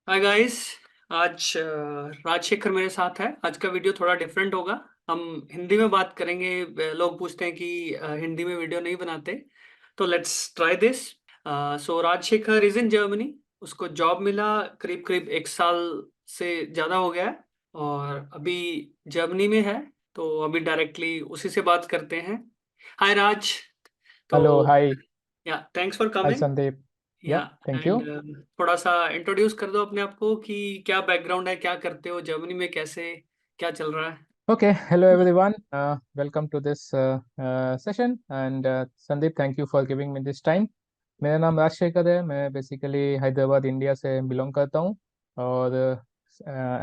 Hi guys. आज राजशेखर मेरे साथ है। आज का वीडियो थोड़ा डिफरेंट होगा। हम हिंदी में बात करेंगे। लोग पूछते हैं कि हिंदी में वीडियो नहीं बनाते, तो let's try this. So Rajshekhar is in Germany. उसको जॉब मिला करीब करीब 1 साल से ज़्यादा हो गया है, और अभी जर्मनी में है। तो अभी डायरेक्टली उसी से बात करते हैं। हाय राज। तो हेलो हाय। या thanks for hi coming. Sandeep. या या थैंक यू। एंड थोड़ा सा इंट्रोड्यूस कर दो अपने आप को कि क्या बैकग्राउंड है, क्या करते हो जर्मनी में, कैसे क्या चल रहा है। Okay, hello everyone, welcome to this session and Sandeep, thank you for giving me this time. मेरा नाम राजशेखर है। मैं बेसिकली हैदराबाद इंडिया से बिलोंग करता हूँ। और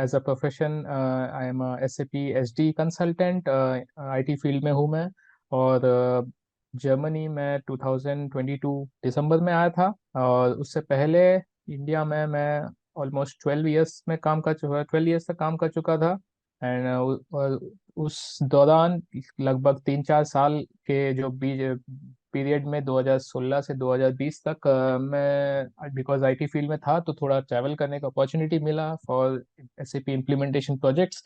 as a profession I am S A P H D consultant, I T field में हूँ मैं। और जर्मनी में 2022 दिसंबर में आया था। और उससे पहले इंडिया में मैं ऑलमोस्ट 12 ईयर्स में काम कर चुका, 12 ईयर्स तक काम कर चुका था। एंड उस दौरान लगभग 3-4 साल के जो बीच पीरियड में 2016 से 2020 तक मैं बिकॉज आईटी फील्ड में था, तो थोड़ा ट्रैवल करने का अपॉर्चुनिटी मिला फॉर एसएपी इम्प्लीमेंटेशन प्रोजेक्ट्स।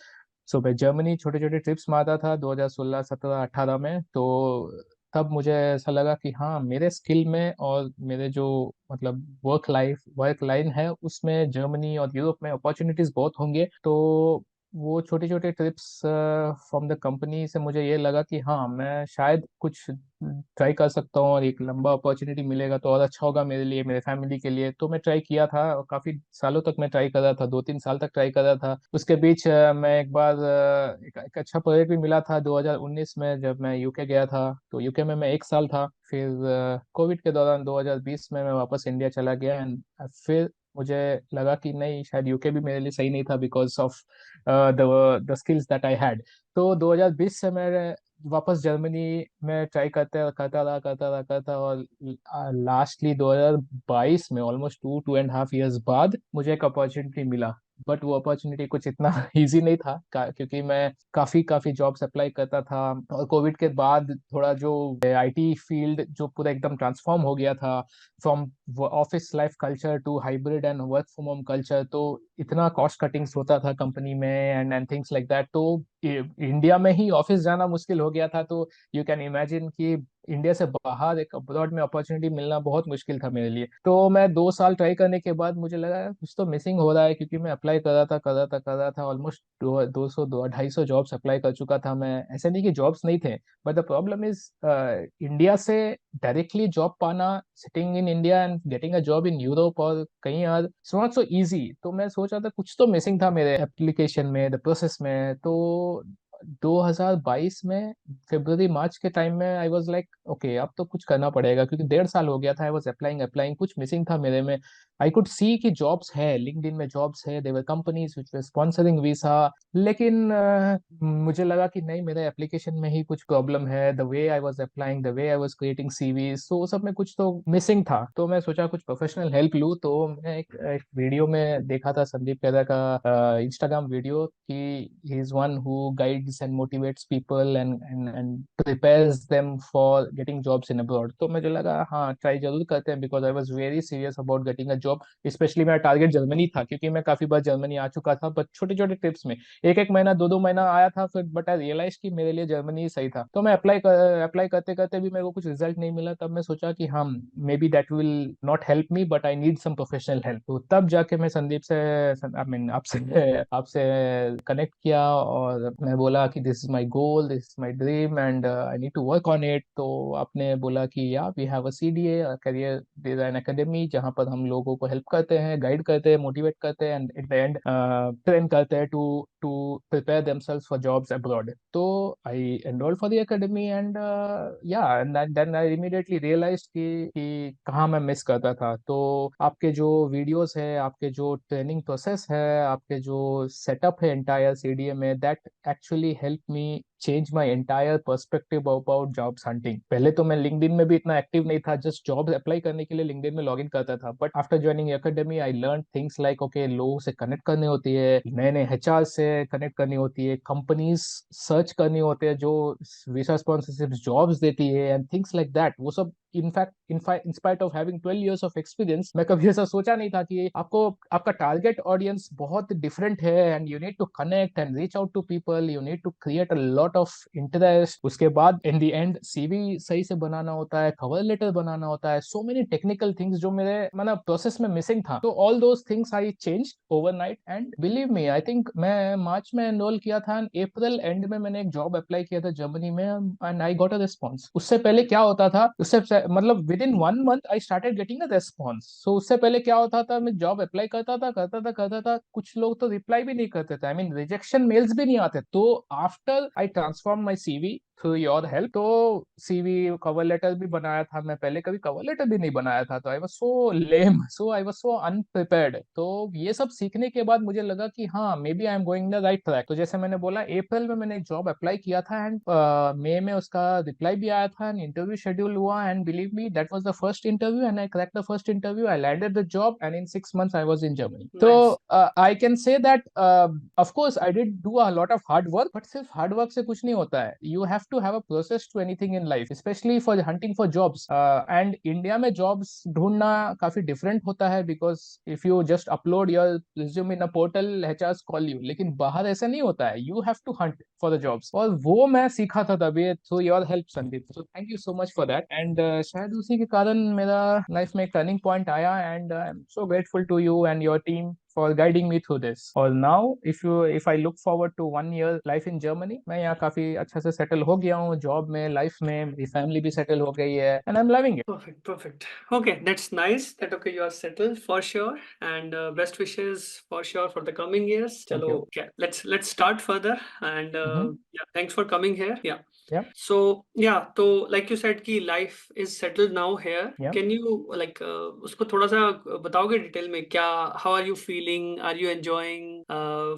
सो मैं जर्मनी छोटे छोटे ट्रिप्स मारता था 2016, 17, 18 में। तो तब मुझे ऐसा लगा कि हाँ, मेरे स्किल में और मेरे जो मतलब वर्क लाइन है, उसमें जर्मनी और यूरोप में अपॉर्चुनिटीज बहुत होंगे। तो वो छोटे छोटे ट्रिप्स फ्रॉम द कंपनी से मुझे ये लगा कि हाँ, मैं शायद कुछ ट्राई कर सकता हूँ और एक लंबा अपॉर्चुनिटी मिलेगा तो और अच्छा होगा मेरे लिए, मेरे फैमिली के लिए। तो मैं ट्राई किया था और काफी सालों तक मैं ट्राई कर रहा था, 2-3 साल तक ट्राई कर रहा था। उसके बीच मैं एक बार एक अच्छा प्रोजेक्ट भी मिला था 2019 में, जब मैं यूके गया था। तो यूके में मैं 1 साल था। फिर कोविड के दौरान 2020 में मैं वापस इंडिया चला गया। एंड फिर मुझे लगा कि नहीं, शायद यूके भी मेरे लिए सही नहीं था because of the skills that I had. तो 2020 से मैं वापस जर्मनी में ट्राई करता रहा और लास्टली 2022 में ऑलमोस्ट 2-2.5 इयर्स बाद मुझे एक अपॉर्चुनिटी मिला। बट वो अपॉर्चुनिटी कुछ इतना इजी नहीं था, क्योंकि मैं काफी काफी जॉब्स अप्लाई करता था। और कोविड के बाद थोड़ा जो आईटी फील्ड जो पूरा एकदम ट्रांसफॉर्म हो गया था from office life culture to hybrid and work from home culture. तो इतना कॉस्ट कटिंग्स होता था कंपनी में एंड थिंग्स लाइक दैट। तो इंडिया में ही ऑफिस जाना मुश्किल हो गया था। तो यू कैन इमेजिन कि इंडिया से बाहर एक अब्रॉड में अपॉर्चुनिटी मिलना बहुत मुश्किल था मेरे लिए। तो मैं 2 साल ट्राई करने के बाद मुझे लगा यार, कुछ तो मिसिंग हो रहा है, क्योंकि मैं अप्लाई कर रहा था ऑलमोस्ट 200-250 जॉब्स अप्लाई कर चुका था मैं। ऐसे नहीं कि जॉब्स नहीं थे, but the problem is India से डायरेक्टली जॉब पाना, sitting in India and getting a job in Europe और कहीं और, इट्स नॉट सो इजी। तो मैं सोच रहा था कुछ तो मिसिंग था मेरे एप्लीकेशन में, द प्रोसेस में। तो 2022 में फरवरी मार्च के टाइम में आई वाज लाइक ओके, अब तो कुछ करना पड़ेगा, क्योंकि 1.5 साल हो गया था। आई वाज अप्लाइंग अप्लाइंग, कुछ मिसिंग था मेरे में। आई कुड सी कि जॉब्स है, लिंक्डइन में जॉब्स है, there were companies which were sponsoring visa. लेकिन मुझे लगा कि नहीं, मेरे एप्लीकेशन में ही कुछ प्रॉब्लम है, the way I was applying, the way I was creating CVs, तो वो सब में कुछ तो मिसिंग था। तो मैं सोचा कुछ प्रोफेशनल हेल्प लूँ। तो मैं एक वीडियो में देखा था संदीप खेरा का इंस्टाग्राम वीडियो, कि he is one who guides and motivates people and prepares them for getting jobs in abroad. तो मुझे लगा हाँ, ट्राई जरूर करते हैं, because I was very serious about getting a job. Specially मेरा टारगेट जर्मनी था, क्योंकि मैं काफी बार जर्मनी आ चुका था, बट छोटे छोटे ट्रिप्स में एक एक महीना, 2-2 महीना आया था फिर। बट आई रियलाइज कि मेरे लिए जर्मनी ही सही था। तो मैं अप्लाई करते करते भी मेरे को कुछ रिजल्ट नहीं मिला। तब मैं सोचा कि हाँ, maybe that will not help me, but I need some professional help. तो तब जाके मैं संदीप से, आई मीन आपसे आपसे कनेक्ट किया। और मैं बोला कि this is my goal, this is my dream and I need to work on it. तो आपने बोला कि yeah we have a CDA, career design academy, जहाँ पर हम लोगों को हेल्प करते हैं, गाइड करते हैं, मोटिवेट करते हैं and at the end train करते हैं to to prepare themselves for jobs abroad. तो I enrolled for the academy and yeah, and then I immediately realized कि कहाँ मैं मिस करता था। तो आपके जो वीडियोस है, आपके जो ट्रेनिंग प्रोसेस है, आपके जो सेटअप है एंटायर सीडीए में, that actually help me change my entire perspective about jobs hunting. पहले तो मैं लिंक्डइन में भी इतना एक्टिव नहीं था, जस्ट जॉब अप्लाई करने के लिए लिंक्डइन में लॉग इन करता था। But after joining academy I learn things like okay, लोगों से कनेक्ट करनी होती है, नए नए एचआर से कनेक्ट करनी होती है, कंपनीज सर्च करनी होती है जो वीजा स्पॉन्सरशिप जॉब्स देती है एंड थिंग्स लाइक दैट। वो सब in fact in spite of having 12 years of experience, मैं कभी ऐसा सोचा नहीं था कि आपको आपका टारगेट ऑडियंस बहुत डिफरेंट है and you need to connect and reach out to people, you need to create a lot of interest. उसके बाद इन द एंड सीवी सही से बनाना होता है, कवर लेटर बनाना होता है, सो मेनी टेक्निकल थिंग्स जो मेरे मतलब प्रोसेस में मिसिंग था। तो all those things I change overnight and believe me, I think मैं मार्च में एनरोल किया था, अप्रैल एंड में मैंने एक जॉब अप्लाई किया था जर्मनी में and I got a response. उससे पहले क्या होता था, उससे मतलब within 1 month I started getting a response. So उससे पहले क्या होता था, मैं जॉब अप्लाई करता था, कुछ लोग तो रिप्लाई भी नहीं करते थे, आई मीन रिजेक्शन मेल्स भी नहीं आते। तो after I transform my CV through your help, तो सीवी कवर लेटर भी बनाया था मैं, पहले कभी कवर लेटर भी नहीं बनाया था, तो I was so lame, so I was so अनप्रिपेयर्ड। तो ये सब सीखने के बाद मुझे लगा कि हाँ, maybe I am going the right track. तो जैसे मैंने बोला, अप्रैल में मैंने एक जॉब अप्लाई किया था एंड मई में उसका रिप्लाई भी आया था एंड इंटरव्यू शेड्यूल हुआ and believe me that was the first interview and I cracked the first interview, I landed the job and in 6 months I was in Germany. तो nice. I can say that of course I did do a lot of hard work, but सिर्फ hard work से कुछ नहीं होता है, you have to have a process to anything in life, specially for hunting for jobs. And India में jobs ढूंढना काफी different होता है, because if you just upload your resume in a portal, HRs call you, लेकिन बाहर ऐसा नहीं होता है, you have to hunt for the jobs, और वो मैं सीखा था तभी through your help Sandeep. So thank you so much for that and शायद उसी के कारण मेरा लाइफ में एक टर्निंग पॉइंट आया and I am so grateful to you and your team for guiding me through this. Or now, if I look forward to 1 year life in Germany, मैं यहाँ काफी अच्छे से सेटल हो गया हूँ जॉब में, लाइफ में, मेरी फैमिली भी सेटल हो गई है and I am loving it. Perfect, perfect. Okay, that's nice that okay you are settled for sure, and best wishes for sure for the coming years. Thank Chalo, you. okay, let's start further and yeah, thanks for coming here. Yeah. या So yeah, so like you said कि life is settled now here. या Can you like उसको थोड़ा सा बताओगे detail में क्या? How are you feeling? Are you enjoying?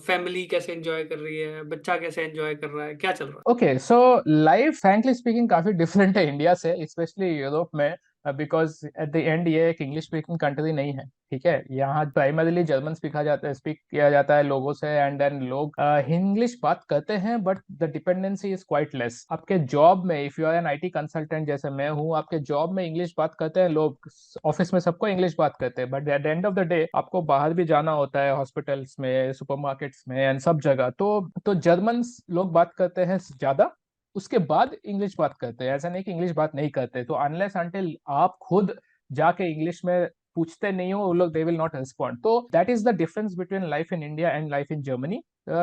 Family कैसे enjoy कर रही है? बच्चा कैसे enjoy कर रहा है? क्या चल रहा okay, so life frankly speaking काफी डिफरेंट है इंडिया से, स्पेशली यूरोप में, बिकॉज एट द एंड ये एक इंग्लिश स्पीकिंग कंट्री नहीं है, ठीक है। यहाँ प्राइमरीली जर्मन सीखा जाता है, स्पीक किया जाता है लोगों से, एंड देन लोग इंग्लिश बात करते हैं, but the dependency is quite less. आपके जॉब में, if you are an IT consultant जैसे मैं हूँ, आपके जॉब में इंग्लिश बात करते हैं लोग, ऑफिस में सबको इंग्लिश बात करते हैं, but at the end of the day आपको बाहर भी जाना होता है, हॉस्पिटल्स में, सुपरमार्केट्स में एंड सब जगह, तो जर्मन लोग बात करते हैं ज्यादा, उसके बाद इंग्लिश बात करते हैं, ऐसा नहीं कि इंग्लिश बात नहीं करते। तो अनलेस अनटिल आप खुद जाके इंग्लिश में पूछते नहीं हो, वो लोग दे विल नॉट रिस्पॉन्ड। तो that is the difference between life in India and life in Germany.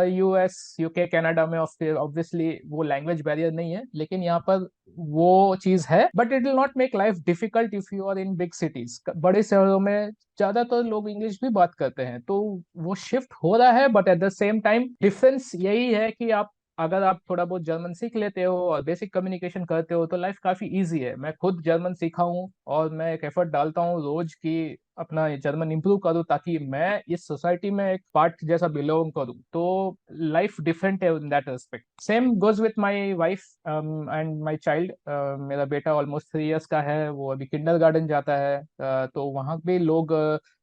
US, UK, Canada में ऑब्वियसली वो लैंग्वेज बैरियर नहीं है, लेकिन यहाँ पर वो चीज है, but it will not make life difficult if you are in big cities. बड़े शहरों में ज्यादातर लोग इंग्लिश भी बात करते हैं, तो वो शिफ्ट हो रहा है, but at the same time difference यही है कि आप अगर आप थोड़ा बहुत जर्मन सीख लेते हो और बेसिक कम्युनिकेशन करते हो, तो लाइफ काफी इजी है। मैं खुद जर्मन सीखा हूँ और मैं एक एफर्ट डालता हूँ रोज की अपना जर्मन इंप्रूव करूँ, ताकि मैं इस सोसाइटी में एक पार्ट जैसा बिलोंग करूँ। तो लाइफ डिफरेंट है in that respect. Same goes with my wife and my child. मेरा बेटा ऑलमोस्ट 3 years का है, वो अभी किंडरगार्टन जाता है, तो वहाँ भी लोग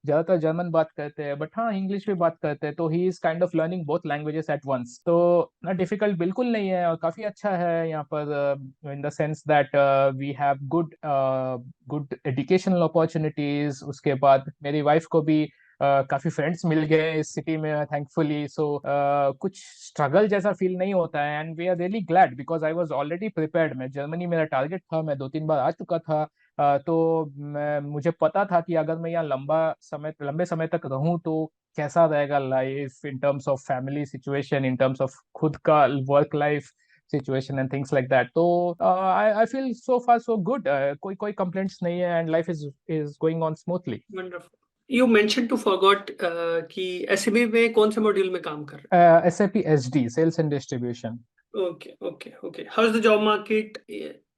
ज्यादातर जर्मन बात करते हैं, बट हाँ, इंग्लिश भी बात करते हैं, तो he is kind of learning both languages at once. तो ना डिफिकल्ट बिल्कुल नहीं है और काफी अच्छा है यहाँ पर, in the sense that we have good educational opportunities. उसके बाद मेरी वाइफ को भी काफी फ्रेंड्स मिल गए इस सिटी में, थैंकफुली। सो कुछ स्ट्रगल जैसा फील नहीं होता है and we are really glad, because I was already prepared. मैं जर्मनी, मेरा टारगेट था, मैं 2-3 बार आ चुका था। तो मुझे पता था कि अगर मैं यहाँ लंबे समय तक रहूं तो कैसा रहेगा life, in terms of family situation, in terms of खुद का work life situation and things like that. तो I feel so far so good, कोई कोई कंप्लेंट्स नहीं है and life is going on smoothly. है? Wonderful. You mention to forgot कि SAP में कौन से मॉड्यूल में काम कर रहे SAP SD, sales and distribution. हो? Okay, okay, okay. How is the job market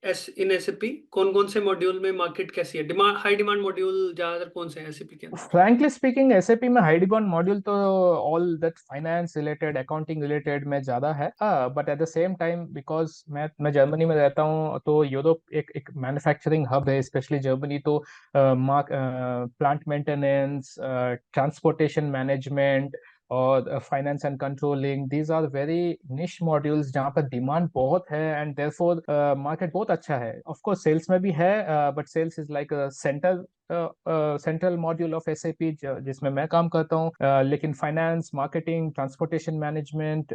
in SAP कौन-कौन से मॉड्यूल में मार्केट कैसी है? हाई डिमांड मॉड्यूल ज्यादातर कौन से हैं एसएपी के अंदर? फ्रैंकली स्पीकिंग एसएपी में हाई डिमांड मॉड्यूल तो all that finance related accounting related में ज्यादा है, but at the same time because मैं जर्मनी में रहता हूँ, तो यूरोप एक मैन्युफैक्चरिंग हब है, स्पेशली जर्मनी। तो प्लांट मेंटेनेंस, ट्रांसपोर्टेशन मैनेजमेंट और finance and controlling, these are very niche modules जहाँ पर डिमांड बहुत है, एंड देयरफॉर मार्केट बहुत अच्छा है। ऑफ कोर्स सेल्स में भी है, but sales is like central module of SAP जिसमें मैं काम करता हूँ। लेकिन finance, marketing, transportation management,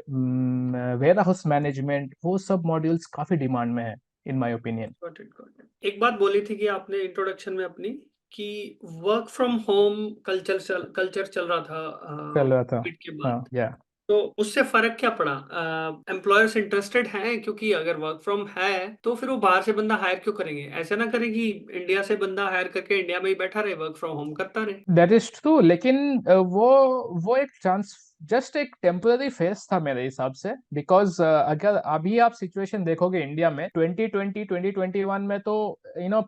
warehouse management, वो सब मॉड्यूल्स काफी डिमांड में है in my opinion. Got it, got it. एक बात बोली थी कि आपने इंट्रोडक्शन में अपनी कि वर्क फ्रॉम होम कल्चर चल रहा था चल रहा था। कोविड के हाँ, बाद। या तो उससे फर्क क्या पड़ा? एम्प्लॉयर्स इंटरेस्टेड हैं? क्योंकि अगर वर्क फ्रॉम है तो फिर वो बाहर से बंदा हायर क्यों करेंगे? ऐसा ना करें कि इंडिया से बंदा हायर करके इंडिया में ही बैठा रहे, वर्क फ्रॉम होम करता रहे। दैट इज ट्रू, लेकिन वो एक चांस, जस्ट एक टेम्पररी फेस था मेरे हिसाब से। बिकॉज अगर अभी आप सिचुएशन देखोगे इंडिया में 2020 2021 में, तो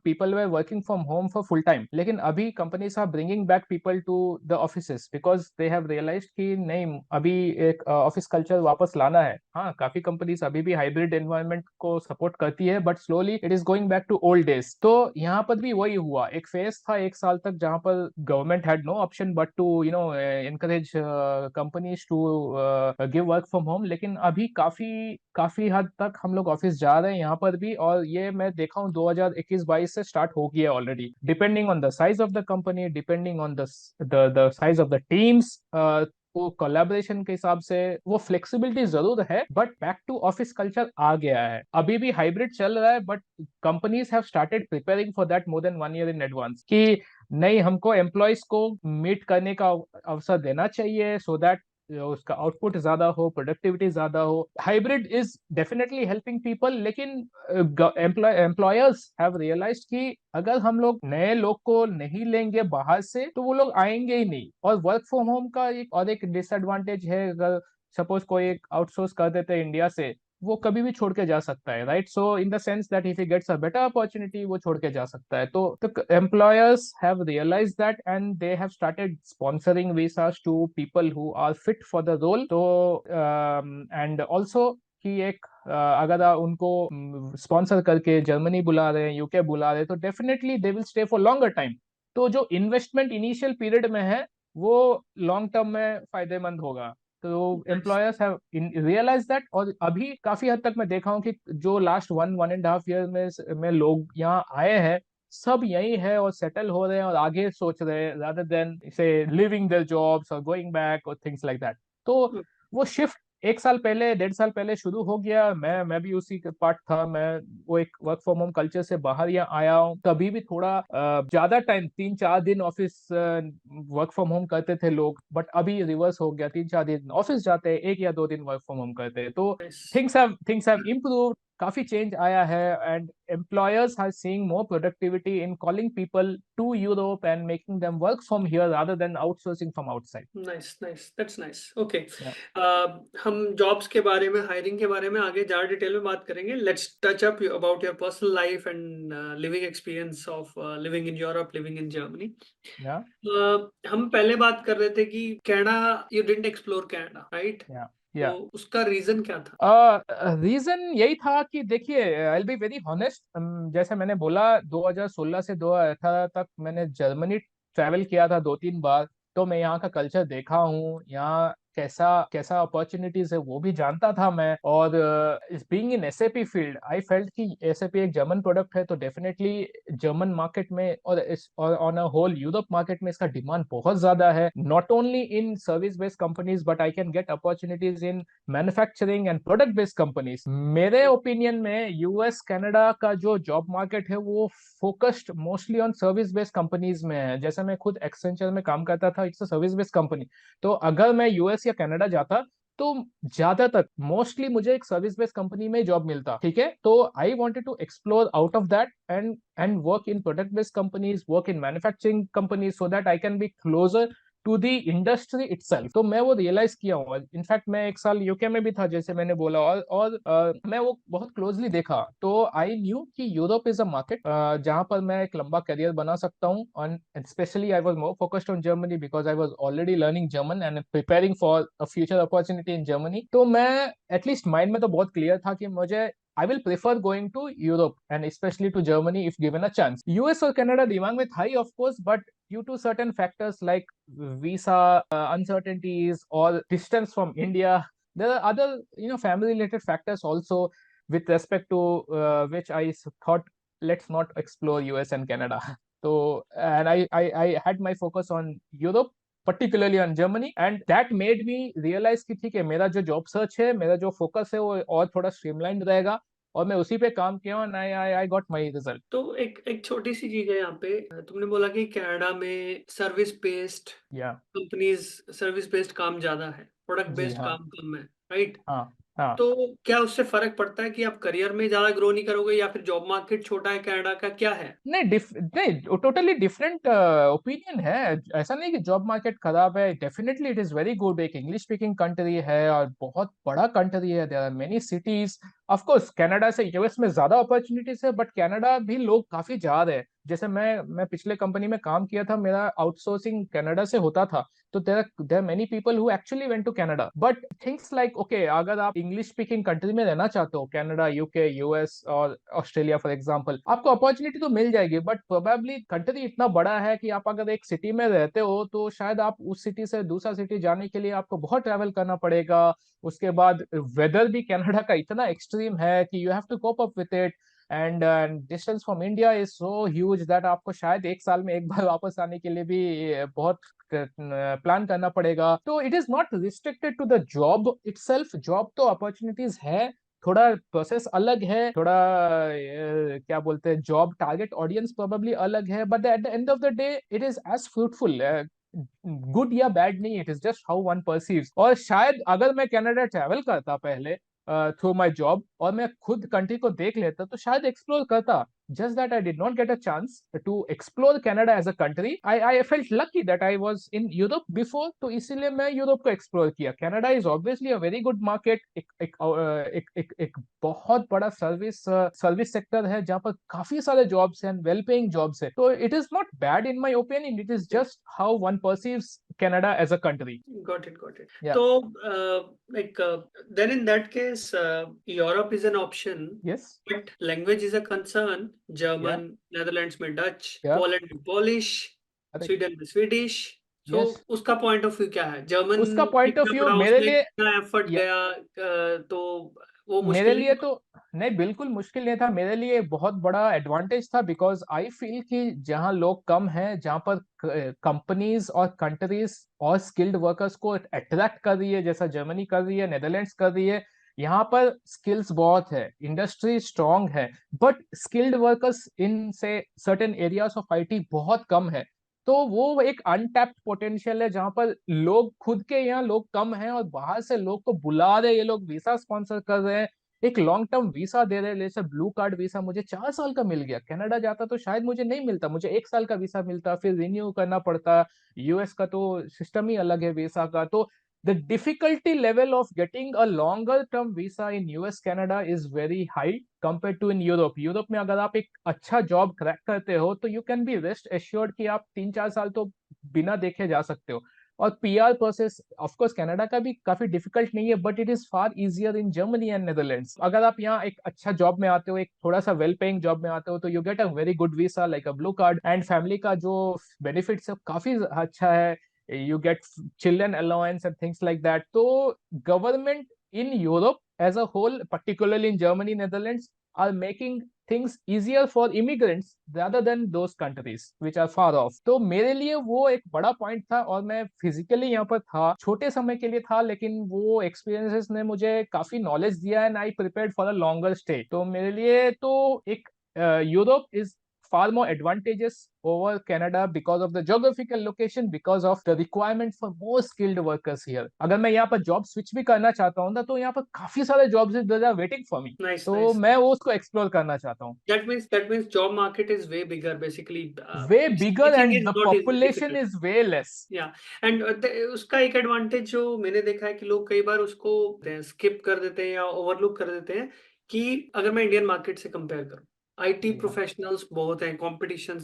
people were working from home for full time, लेकिन अभी companies are bringing back people to the offices because they have realised कि नहीं, अभी एक ऑफिस कल्चर वापस लाना है। हाँ, काफी कंपनीज अभी भी हाइब्रिड एनवायरनमेंट को सपोर्ट करती है, but slowly it is going back to old days. तो यहाँ पर भी वही हुआ, एक फेज था 1 साल तक जहाँ पर government had no option but to encourage companies to give work from home। लेकिन अभी काफी काफी हद तक हम लोग ऑफिस जा रहे हैं यहाँ पर भी, और ये मैं देखा हूँ 2021-22 से स्टार्ट हो गया already, depending on the size of the company, depending on the size of the teams. वो कोलैबोरेशन के हिसाब से वो फ्लेक्सिबिलिटी जरूर है, but back to office culture आ गया है। अभी भी हाइब्रिड चल रहा है, but companies have started preparing for that more than 1 year in advance, कि नहीं, हमको एम्प्लॉयज को मीट करने का अवसर देना चाहिए, सो दैट उसका आउटपुट ज्यादा हो, प्रोडक्टिविटी ज्यादा हो। Hybrid is definitely helping people, लेकिन एम्प्लॉयर्स हैव रियलाइज्ड कि अगर हम लोग नए लोग को नहीं लेंगे बाहर से, तो वो लोग आएंगे ही नहीं। और वर्क फ्रॉम होम का एक डिसएडवांटेज है, अगर सपोज कोई एक आउटसोर्स कर देते हैं इंडिया से, वो कभी भी छोड़ के जा सकता है, right? So in the sense that if he gets a better opportunity, वो छोड़ के जा सकता है। तो employers have realised that and they have started sponsoring visas to people who are fit for the role. तो एंड ऑल्सो कि एक अगर उनको स्पॉन्सर करके जर्मनी बुला रहे हैं, यूके बुला रहे हैं, तो definitely they will stay for longer time. तो जो इन्वेस्टमेंट इनिशियल पीरियड में है, वो लॉन्ग टर्म में फायदेमंद होगा। तो nice. Employers have realise that, और अभी काफी हद तक मैं देखा हूँ कि जो लास्ट 1.5 ईयर में लोग यहाँ आए हैं, सब यही है और सेटल हो रहे हैं और आगे सोच रहे हैं, रादर देन से लिविंग देयर जॉब्स और गोइंग बैक और थिंग्स लाइक दैट। तो वो शिफ्ट 1 साल पहले, 1.5 साल पहले शुरू हो गया। मैं भी उसी पार्ट था। मैं वो एक वर्क फ्रॉम होम कल्चर से बाहर यहाँ आया हूँ, तभी भी थोड़ा ज्यादा टाइम, 3-4 दिन ऑफिस वर्क फ्रॉम होम करते थे लोग, बट अभी रिवर्स हो गया, 3-4 दिन ऑफिस जाते हैं, 1 या 2 दिन वर्क फ्रॉम होम करते हैं। तो नाइस। थिंग्स हैव इम्प्रूव्ड, काफी चेंज आया है, and employers are seeing more productivity in calling people to Europe and making them work from here rather than outsourcing from outside. Nice, nice, that's nice. Okay, हम jobs के बारे में, hiring के बारे में आगे ज्यादा डिटेल में बात करेंगे। Let's touch up about your personal life and living experience of living in Europe, living in Germany. या हम पहले बात कर रहे थे कि Canada, you didn't explore Canada, right? या तो या उसका रीजन क्या था? रीजन यही था कि देखिए, आई विल बी वेरी हॉनेस्ट, जैसे मैंने बोला 2016 से 2018 तक मैंने जर्मनी ट्रैवल किया था 2-3 बार। तो मैं यहाँ का कल्चर देखा हूँ, यहाँ कैसा कैसा अपॉर्चुनिटीज है वो भी जानता था मैं। और being in SAP field, I felt कि एसएपी एक जर्मन प्रोडक्ट है, तो डेफिनेटली जर्मन मार्केट में और on a whole Europe market में इसका डिमांड बहुत ज्यादा है। Not only in service based companies, but I can get opportunities in manufacturing and product based companies. मेरे ओपिनियन में यूएस कनाडा का जो जॉब मार्केट है, वो focused mostly on service based companies में है। जैसे मैं खुद एक्सेंचर में काम करता था, it's a service based company. तो अगर मैं यूएस या कनाडा जाता, तो ज्यादातर मोस्टली मुझे एक सर्विस बेस्ड कंपनी में जॉब मिलता, ठीक है? तो I wanted to explore out of that and work in product based companies, work in manufacturing companies, so that I can be closer to the industry itself. तो मैं वो realise किया हूँ। इनफैक्ट मैं एक साल यूके में भी था, जैसे मैंने बोला, और मैं वो बहुत क्लोजली देखा। तो आई न्यू कि यूरोप इज अ मार्केट जहां पर मैं एक लंबा करियर बना सकता हूँ। And specially I was more focused on Germany because I was already learning German and preparing for a future opportunity in Germany. तो मैं एटलीस्ट माइंड में तो बहुत क्लियर था कि मुझे I will prefer going to Europe and especially to Germany if given a chance. US और Canada दिमाग में था ही of course, but due to certain factors like visa uncertainties or distance from India, there are other family related factors also with respect to which I thought let's not explore US and Canada. So and I had my focus on Europe, particularly on Germany, and that made me realize कि ठीक है, मेरा जो job search है, मेरा जो focus है वो और थोड़ा स्ट्रीमलाइंड रहेगा, और मैं उसी पे काम किया और आई गॉट माई रिजल्ट। तो एक एक छोटी सी चीज है यहाँ पे, तुमने बोला कि कनाडा में सर्विस बेस्ड या कंपनीज, सर्विस बेस्ड काम ज्यादा है, प्रोडक्ट जी बेस्ड हाँ। काम कम है, राइट? हाँ हाँ। तो क्या उससे फर्क पड़ता है कि आप करियर में ज्यादा ग्रो नहीं करोगे, या फिर जॉब मार्केट छोटा है कनाडा का, क्या है? नहीं, टोटली डिफरेंट ओपिनियन है। ऐसा नहीं कि जॉब मार्केट खराब है, definitely it is very good. एक इंग्लिश स्पीकिंग कंट्री है और बहुत बड़ा कंट्री है, there are many cities. Of course Canada से यूएस में ज्यादा अपॉर्चुनिटीज है, बट कनाडा भी लोग काफी जा रहे हैं। जैसे मैं पिछले कंपनी में काम किया था, मेरा आउटसोर्सिंग कनाडा से होता था। तो there many people who actually went to Canada, but things like okay, अगर आप इंग्लिश स्पीकिंग कंट्री में रहना चाहते हो, कनाडा, यूके, यूएस और ऑस्ट्रेलिया फॉर एग्जांपल, आपको अपॉर्चुनिटी तो मिल जाएगी, बट प्रोबेबली कंट्री इतना बड़ा है कि आप अगर एक सिटी में रहते हो तो शायद आप उस सिटी से दूसरा सिटी जाने के लिए आपको बहुत ट्रैवल करना पड़ेगा। उसके बाद वेदर भी कनाडा का इतना एक्सट्रीम है कि you have to cope up with it. And distance from India is so huge that आपको शायद एक साल में एक बार वापस आने के लिए भी बहुत प्लान करना पड़ेगा। तो it is not restricted to the job itself. Job तो अपॉर्चुनिटीज है, थोड़ा प्रोसेस अलग है, थोड़ा क्या बोलते हैं, जॉब टारगेट ऑडियंस प्रोबेबली अलग है, but at the end of the day it is as fruitful. Good या बैड नहीं, it is just how one perceives. और शायद अगर मैं कनाडा ट्रैवल करता पहले थ्रू माई जॉब और मैं खुद कंट्री को देख लेता तो शायद एक्सप्लोर करता। Just that I did not get a chance to explore Canada as a country. I felt lucky that I was in Europe before, तो इसीलिए मैं यूरोप को एक्सप्लोर किया। Canada is obviously a very good market. एक बहुत बड़ा service sector है जहाँ पर काफी सारे जॉब्स हैं, वेल पेइंग जॉब्स है। तो it is not bad in my opinion, it is just how one perceives Canada as a country. Got it, got it. या। So, then in that case, Europe is an option, yes. but language is a concern. या। German, Netherlands में Dutch, या। Poland में Polish, correct. Sweden में Swedish. So yes. उसका point of view क्या है? German उसका पॉइंट ऑफ सीखना व्यू पड़ा, मेरे उसमें लिए, कितना एफर्ट गया, तो वो मेरे मुश्किल लिए नहीं तो नहीं, बिल्कुल मुश्किल नहीं था। मेरे लिए बहुत बड़ा एडवांटेज था बिकॉज आई फील कि जहाँ लोग कम हैं, जहाँ पर कंपनीज और कंट्रीज और स्किल्ड वर्कर्स को अट्रैक्ट कर रही है, जैसा जर्मनी कर रही है, नेदरलैंड्स कर रही है, यहाँ पर स्किल्स बहुत है, इंडस्ट्री स्ट्रांग है, बट स्किल्ड वर्कर्स इन से सर्टेन एरियाज ऑफ आईटी बहुत कम है। तो वो एक अनटैप्ड पोटेंशियल है जहां पर लोग, खुद के यहाँ लोग कम हैं और बाहर से लोग को बुला रहे, ये लोग वीसा स्पॉन्सर कर रहे हैं, एक लॉन्ग टर्म वीसा दे रहे हैं। जैसे ब्लू कार्ड वीसा मुझे 4 साल का मिल गया, कनाडा जाता तो शायद मुझे नहीं मिलता, मुझे 1 साल का वीसा मिलता, फिर रिन्यू करना पड़ता। यूएस का तो सिस्टम ही अलग है वीसा का। तो the difficulty level of getting a longer term visa in US Canada is very high compare to in Europe. Europe में अगर आप एक अच्छा जॉब क्रैक करते हो तो you can be rest assured कि आप 3-4 साल तो बिना देखे जा सकते हो। और PR process of course Canada का भी काफी डिफिकल्ट नहीं है, but it is far easier in Germany and Netherlands. अगर आप यहाँ एक अच्छा जॉब में आते हो, एक थोड़ा सा वेल पेइंग जॉब में आते हो, तो you get a very good visa like a blue card, and family का जो बेनिफिट्स है काफी अच्छा है। you get children allowance and things like that. So government in Europe as a whole, particularly in Germany, Netherlands, are making things easier for immigrants rather than those countries which are far off. तो मेरे लिए वो एक बड़ा point था, और मैं physically यहाँ पर था, छोटे समय के लिए था, लेकिन वो एक्सपीरियंसेस ने मुझे काफी नॉलेज दिया and I prepared for a longer stay. तो मेरे लिए तो एक Europe is far more advantageous over Canada because of the geographical location, because of the requirement for more skilled workers here. अगर मैं यहाँ पर जॉब स्विच भी करना चाहता हूँ ना, तो यहाँ पर काफी सारे jobs are waiting for me, nice तो नाइस। मैं वो उसको एक्सप्लोर करना चाहता हूँ. That means job market is way bigger basically. Way bigger Switching and is the not easy population difficult. is way less. या एंड उसका एक एडवांटेज जो मैंने देखा है कि लोग कई बार उसको स्किप कर देते हैं या ओवरलुक कर देते हैं कि अगर मैं इंडियन मार्केट से कंपेयर करूं, आईटी जी हाँ, प्रोफेशनल्स बहुत हैं, कंपटीशन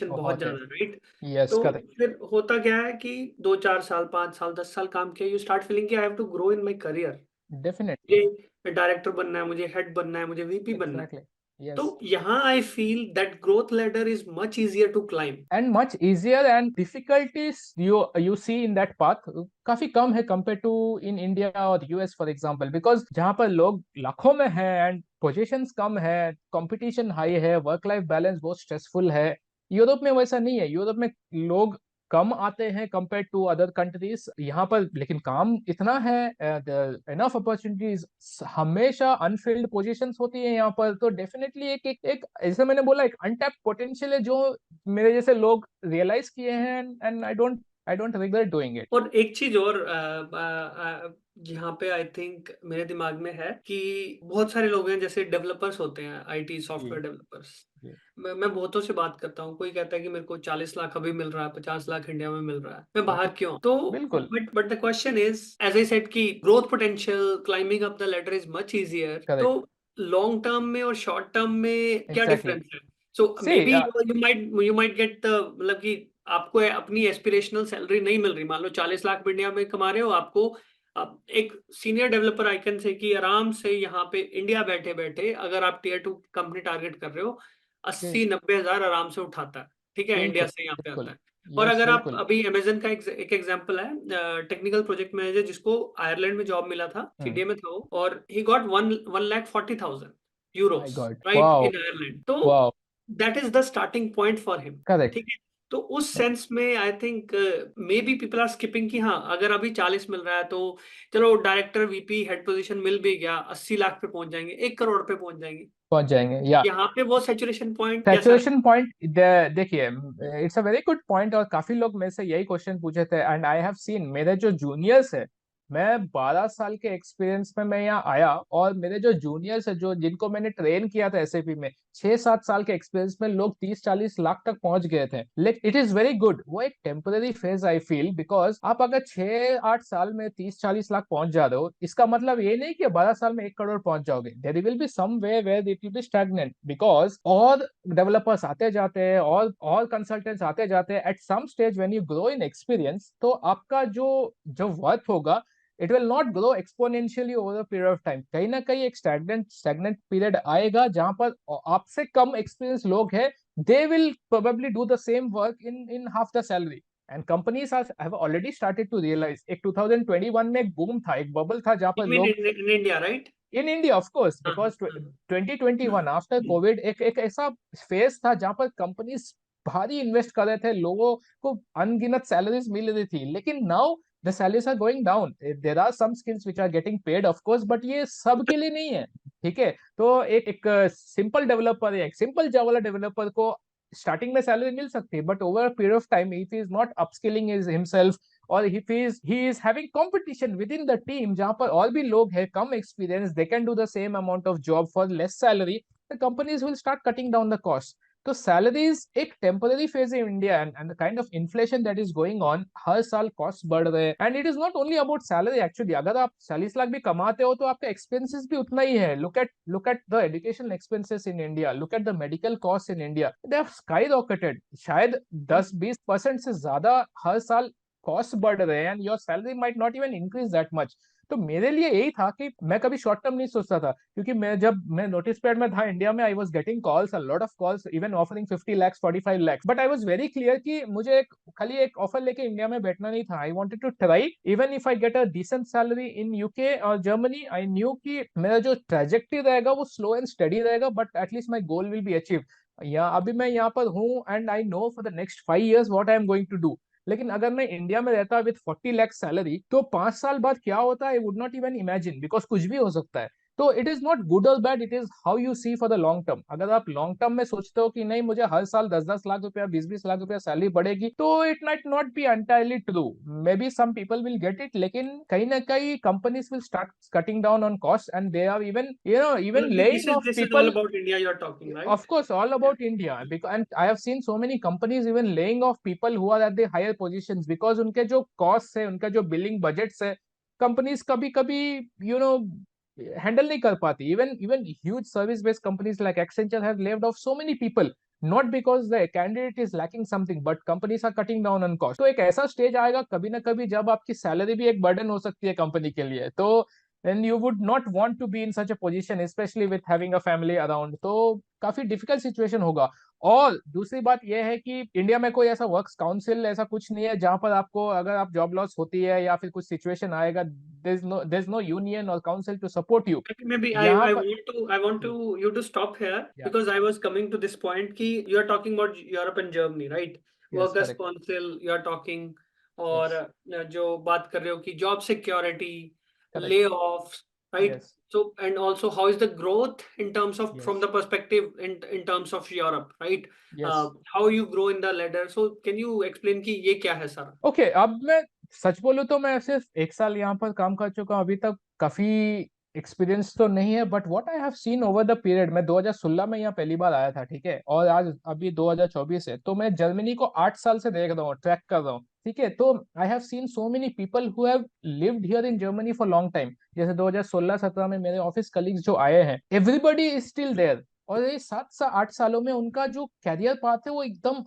बहुत बहुत है. ज्यादा है, राइट? यस, तो करेक्ट. फिर होता क्या है कि 2-4 साल, 5 साल, 10 साल काम किया, यू स्टार्ट फीलिंग कि I have to grow in my career. Definitely. मुझे डायरेक्टर बनना है, मुझे हेड बनना है, मुझे वीपी बनना है। एग्जैक्टली. तो यस. यहाँ I feel that growth ladder is much easier to climb. And much easier, and difficulties you see in that path काफी कम है compared to in India और US for example, because जहाँ पर लोग लाखों में हैं and positions कम है, competition high है, work life balance बहुत stressful है. यूरोप में वैसा नहीं है. यूरोप में लोग कम आते हैं compared to other countries. यहाँ पर लेकिन काम इतना है, enough opportunities, हमेशा अनफिल्ड पोजीशंस होती है यहाँ पर. तो डेफिनेटली एक जैसे मैंने बोला, एक अनटैप्ड पोटेंशियल है जो मेरे जैसे लोग रियलाइज किए हैं, and I don't regret doing it. और एक चीज और यहाँ पे आई थिंक मेरे दिमाग में है कि बहुत सारे लोग हैं जैसे डेवलपर्स होते हैं, आईटी जी सॉफ्टवेयर डेवलपर्स। जी मैं बहुतों से बात करता हूँ, कोई कहता है कि मेरे को 40 लाख अभी मिल रहा है, 50 लाख इंडिया में मिल रहा है, मैं जी, बाहर क्यों? तो बिल्कुल. But the question is, as I said कि growth potential climbing up the ladder is much easier. तो करेक्ट. लॉन्ग टर्म में और शॉर्ट टर्म में क्या एग्जैक्टली. डिफरेंस है? So see maybe you might get the, मतलब कि आपको अपनी एस्पिरेशनल सैलरी नहीं मिल रही, मान लो 40 लाख इंडिया में कमा रहे हो, आपको अब एक सीनियर डेवलपर आइकन से कि आराम से यहाँ पे इंडिया बैठे बैठे अगर आप टियर 2 कंपनी टारगेट कर रहे हो, जी, 80-90 हजार आराम से उठाता है, ठीक है, इंडिया बिल्कुल से यहाँ पे बिल्कुल. आता है। और यस, अगर आप बिल्कुल. अभी अमेजन का एक एग्जांपल है, टेक्निकल प्रोजेक्ट मैनेजर जिसको आयरलैंड में जॉब मिला था, हम्म. सीडीए में था वो, और he got 1,40,000 euros, my god. Right, wow. In Ireland. तो wow. That is the starting point for him, correct. ठीक है। तो उस सेंस में I think maybe people are skipping कि हाँ, अगर अभी 40 मिल रहा है तो चलो डायरेक्टर वीपी हेड पोजीशन मिल भी गया, 80 लाख पे पहुंच जाएंगे, 1 करोड़ पे पहुंच जाएंगे। पहुंच जाएंगे या. यहाँ पे वो सैचुरेशन पॉइंट कैसा है? सैचुरेशन पॉइंट, देखिए, it's a very good point, और काफी लोग मेरे से यही क्वेश्चन पूछे थे, एंड आई हैव सीन मेरे जो जूनियर्स है, मैं 12 साल के एक्सपीरियंस में मैं यहाँ आया, और मेरे जो जूनियर्स है, जो जिनको मैंने ट्रेन किया था एसएपी में, 6-7 साल के एक्सपीरियंस में लोग 30-40 लाख तक पहुंच गए थे. लेकिन इट इज वेरी गुड. वो एक temporary phase I feel, because आप अगर 6-8 साल में 30-40 लाख पहुंच जा रहे हो, इसका मतलब ये नहीं कि 12 साल में 1 करोड़ पहुंच जाओगे. There will be some way where it will be stagnant, because और डेवलपर्स आते जाते हैं, और कंसल्टेंट्स आते जाते हैं. At some stage when you grow in experience, तो आपका जो जो वर्थ होगा, it will not grow exponentially over a period of time. कहीं ना कहीं एक स्टैग्नेंट पीरियड आएगा जहां पर आपसे कम एक्सपीरियंस लोग हैं, they will probably do the same work in half the salary. And companies have already started to realize. एक 2021 में एक बूम था, एक बबल था, जहां पर यू मीन लोग in India, right? In India of course, हाँ बिकॉज हाँ 2021 आफ्टर कोविड एक ऐसा फेज था जहां पर कंपनीज भारी इन्वेस्ट कर रहे थे, लोगों को अनगिनत सैलरीज मिल रही थी. लेकिन now the salaries are going down. There are some skills which are getting paid of course, but ये सब के लिए नहीं है. ठीक है, तो एक सिंपल डेवलपर या एक सिंपल जावा डेवलपर को स्टार्टिंग में सैलरी मिल सकती है, but over a period of time if he is not upskilling is himself, और he is having competition within the team जहां पर और भी लोग हैं कम experience, they can do the same amount of job for less salary, the companies will start cutting down the cost. तो salaries एक temporary phase है India, and the kind of inflation that is going on, हर साल cost बढ़ रहे हैं. And it is not only about salary actually. अगर आप 40 लाख भी कमाते हो तो आपका एक्सपेंसेस भी उतना ही है. Look at the education expenses in India, look at the medical cost in India, they have sky rocketed. शायद 10-20% से ज्यादा हर साल कॉस्ट बढ़ रहे हैं, and your salary might not even increase that much. तो मेरे लिए यही था कि मैं कभी शॉर्ट टर्म नहीं सोचता था, क्योंकि मैं नोटिस पीरियड में था इंडिया में, I was getting calls, a lot of calls, even offering 50 lakhs 45 lakhs, but I was very clear कि मुझे खाली एक ऑफर लेके इंडिया में बैठना नहीं था. I wanted to try, even if I get a decent salary in UK और जर्मनी, आई न्यू कि मेरा जो ट्रेजेक्टरी रहेगा वो स्लो एंड स्टडी रहेगा, but at least my goal will be achieve. या अभी मैं यहाँ पर हूँ, and I know for the next 5 years what I am going to do. लेकिन अगर मैं इंडिया में रहता विद 40 लाख सैलरी, तो 5 साल बाद क्या होता है, I would not even imagine, because कुछ भी हो सकता है. तो इट इज नॉट गुड और bad, it is how you see for the long term. अगर आप लॉन्ग टर्म में सोचते हो कि नहीं मुझे हर साल 10-10 लाख रुपया 20-20 लाख रुपया सैलरी बढ़ेगी, तो it might not be entirely true. Maybe some people will get it, लेकिन कहीं ना कहीं companies will start cutting down on cost and they are even even मतलब कि laying off this is all people. about India you're talking, Of right? course, all Yeah. about India. Because and I have seen so many companies even laying off people who are at the higher positions because उनके जो costs है, उनका जो billing budgets है, companies कभी कभी handle नहीं कर पाती. Even huge service based companies like Accenture have laid off so many people, not because the candidate is lacking something, but companies are cutting down on cost. तो एक ऐसा stage आएगा कभी ना कभी जब आपकी सैलरी भी एक बर्डन हो सकती है कंपनी के लिए, तो then you would not want to be in such a position, especially with having a family around. तो काफी डिफिकल्ट सिचुएशन होगा। और दूसरी बात यह है कि इंडिया में कोई ऐसा वर्क्स काउंसिल ऐसा कुछ नहीं है जहां पर आपको अगर आप जॉब लॉस होती है या फिर कुछ सिचुएशन आएगा, देयर इज नो यूनियन और council to support you Maybe यहाँ I पर। want to you to stop here या because I was coming to this point कि you are talking about Europe and Germany, right? Yes Workers correct. council you are talking, और yes जो बात कर रहे हो कि job security, correct. layoffs, right? Yes So and also how is the growth in terms of from yes the perspective in terms of Europe, right? Yes. How you grow in the ladder. So can you explain कि ये क्या है सारा? Okay, अब मैं सच बोलूं तो मैं सिर्फ 1 साल यहाँ पर काम कर चुका हूँ, अभी तक काफी एक्सपीरियंस तो नहीं है, but what I have seen over the period, मैं 2016 में यहाँ पहली बार आया था, ठीक है, और आज अभी 2024 है, तो मैं जर्मनी को 8 साल से देख रहा हूँ, ट्रैक कर रहा हूँ, ठीक है। तो I have seen so many people who have lived here in Germany for long time. जैसे 2016-17 में मेरे ऑफिस कलीग्स जो आए हैं, एवरीबडी इज स्टिल देयर, और ये 7 से 8 सालों में उनका जो कैरियर पाथ है वो एकदम